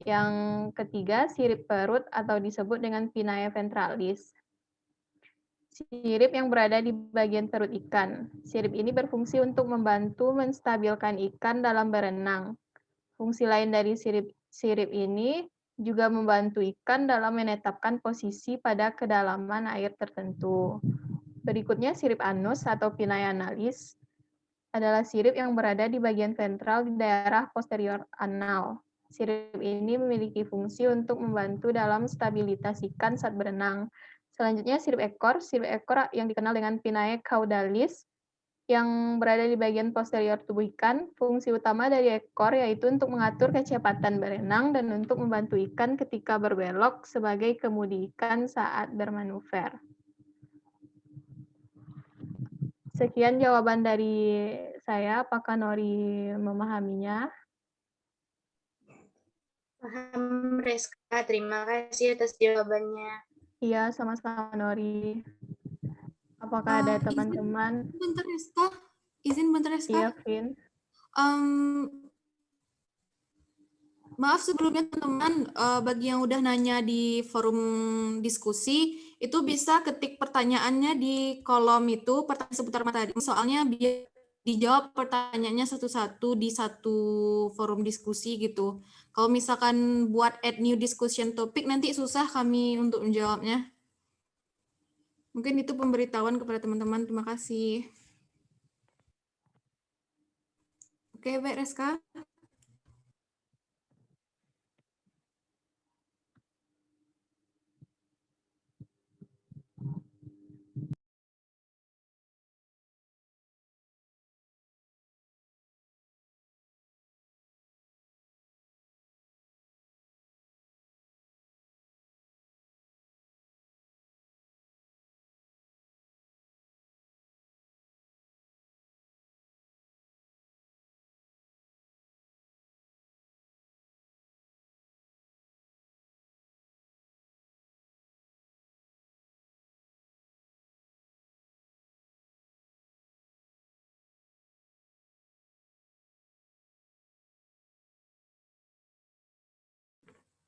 Yang ketiga, sirip perut atau disebut dengan pinnae ventralis. Sirip yang berada di bagian perut ikan. Sirip ini berfungsi untuk membantu menstabilkan ikan dalam berenang. Fungsi lain dari sirip ini juga membantu ikan dalam menetapkan posisi pada kedalaman air tertentu. Berikutnya, sirip anus atau pinnae analis adalah sirip yang berada di bagian ventral di daerah posterior anal. Sirip ini memiliki fungsi untuk membantu dalam stabilitas ikan saat berenang. Selanjutnya, sirip ekor yang dikenal dengan pinnae caudalis, yang berada di bagian posterior tubuh ikan. Fungsi utama dari ekor yaitu untuk mengatur kecepatan berenang dan untuk membantu ikan ketika berbelok sebagai kemudi ikan saat bermanuver. Sekian jawaban dari saya. Apakah Nori memahaminya? Paham, Reska. Terima kasih atas jawabannya. Iya, sama-sama Nori. Apakah ada teman-teman? Izin bentar, Reska. Iya, Vin. Maaf sebelumnya teman-teman, bagi yang udah nanya di forum diskusi, itu bisa ketik pertanyaannya di kolom itu, pertanyaan seputar materi. Soalnya biar dijawab pertanyaannya satu-satu di satu forum diskusi gitu. Kalau misalkan buat add new discussion topic, nanti susah kami untuk menjawabnya. Mungkin itu pemberitahuan kepada teman-teman. Terima kasih. Oke, baik Reska.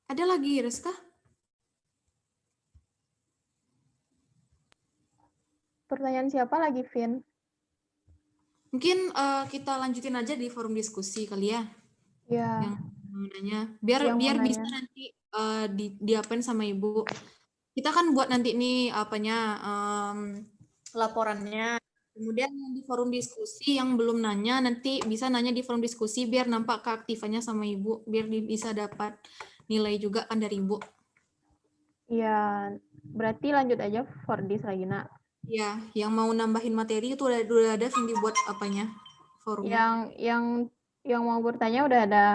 Ada lagi, Reska? Pertanyaan siapa lagi, Vin? Mungkin kita lanjutin aja di forum diskusi kali ya. Iya. Yang mau nanya. Biar bisa nanti diapain sama Ibu. Kita kan buat nanti nih laporannya. Kemudian di forum diskusi yang belum nanya nanti bisa nanya di forum diskusi biar nampak keaktifannya sama Ibu, biar bisa dapat nilai juga kan dari Ibu. Iya, berarti lanjut aja for this lagi, Nak. Ya, yang mau nambahin materi itu udah ada yang dibuat apanya forumnya. Yang mau bertanya udah ada.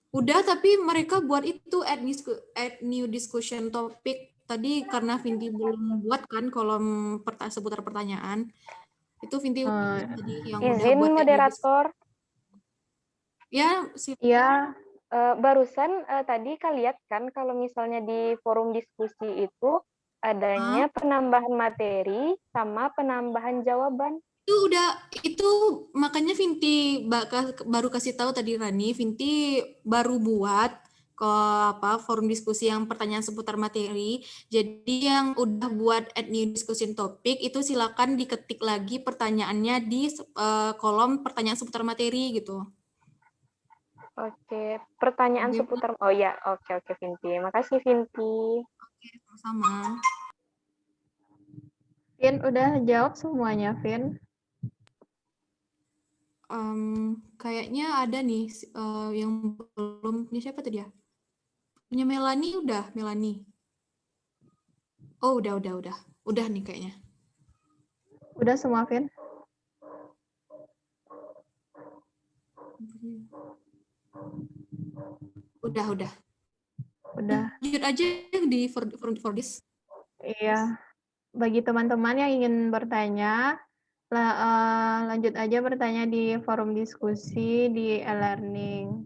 Udah, tapi mereka buat itu add new discussion topic tadi karena Vinti belum buat kan kolom seputar pertanyaan. Itu Vinti tadi yang izin udah buat moderator. Ya, Iya. Barusan tadi kalian lihat kan kalau misalnya di forum diskusi itu adanya penambahan materi sama penambahan jawaban. Itu makanya Vinti baru kasih tahu tadi Rani, Vinti baru buat forum diskusi yang pertanyaan seputar materi. Jadi yang udah buat add new discussion topic itu silakan diketik lagi pertanyaannya di kolom pertanyaan seputar materi gitu. Oke, pertanyaan seputar, oh ya, oke Vinti. Makasih Vinti. Oke, sama-sama. Vin, udah jawab semuanya, Vin? Kayaknya ada nih yang belum. Ini siapa tadi ya? Punya Melanie udah, Melanie. Oh, udah. Udah nih kayaknya. Udah semua, Vin? Udah. Lanjut aja di for this. Iya. Bagi teman-teman yang ingin bertanya, lanjut aja bertanya di forum diskusi di e-learning.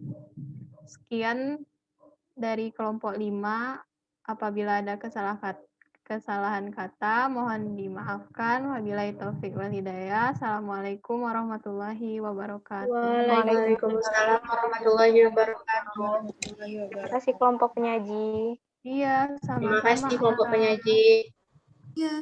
Sekian dari kelompok 5. Apabila ada kesalahan kata, mohon dimaafkan. Wabillahi taufik wal hidayah. Assalamualaikum warahmatullahi wabarakatuh. Waalaikumsalam warahmatullahi wabarakatuh. Terima kasih kelompok penyaji. Iya, sama-sama. Terima kasih kelompok penyaji. Iya.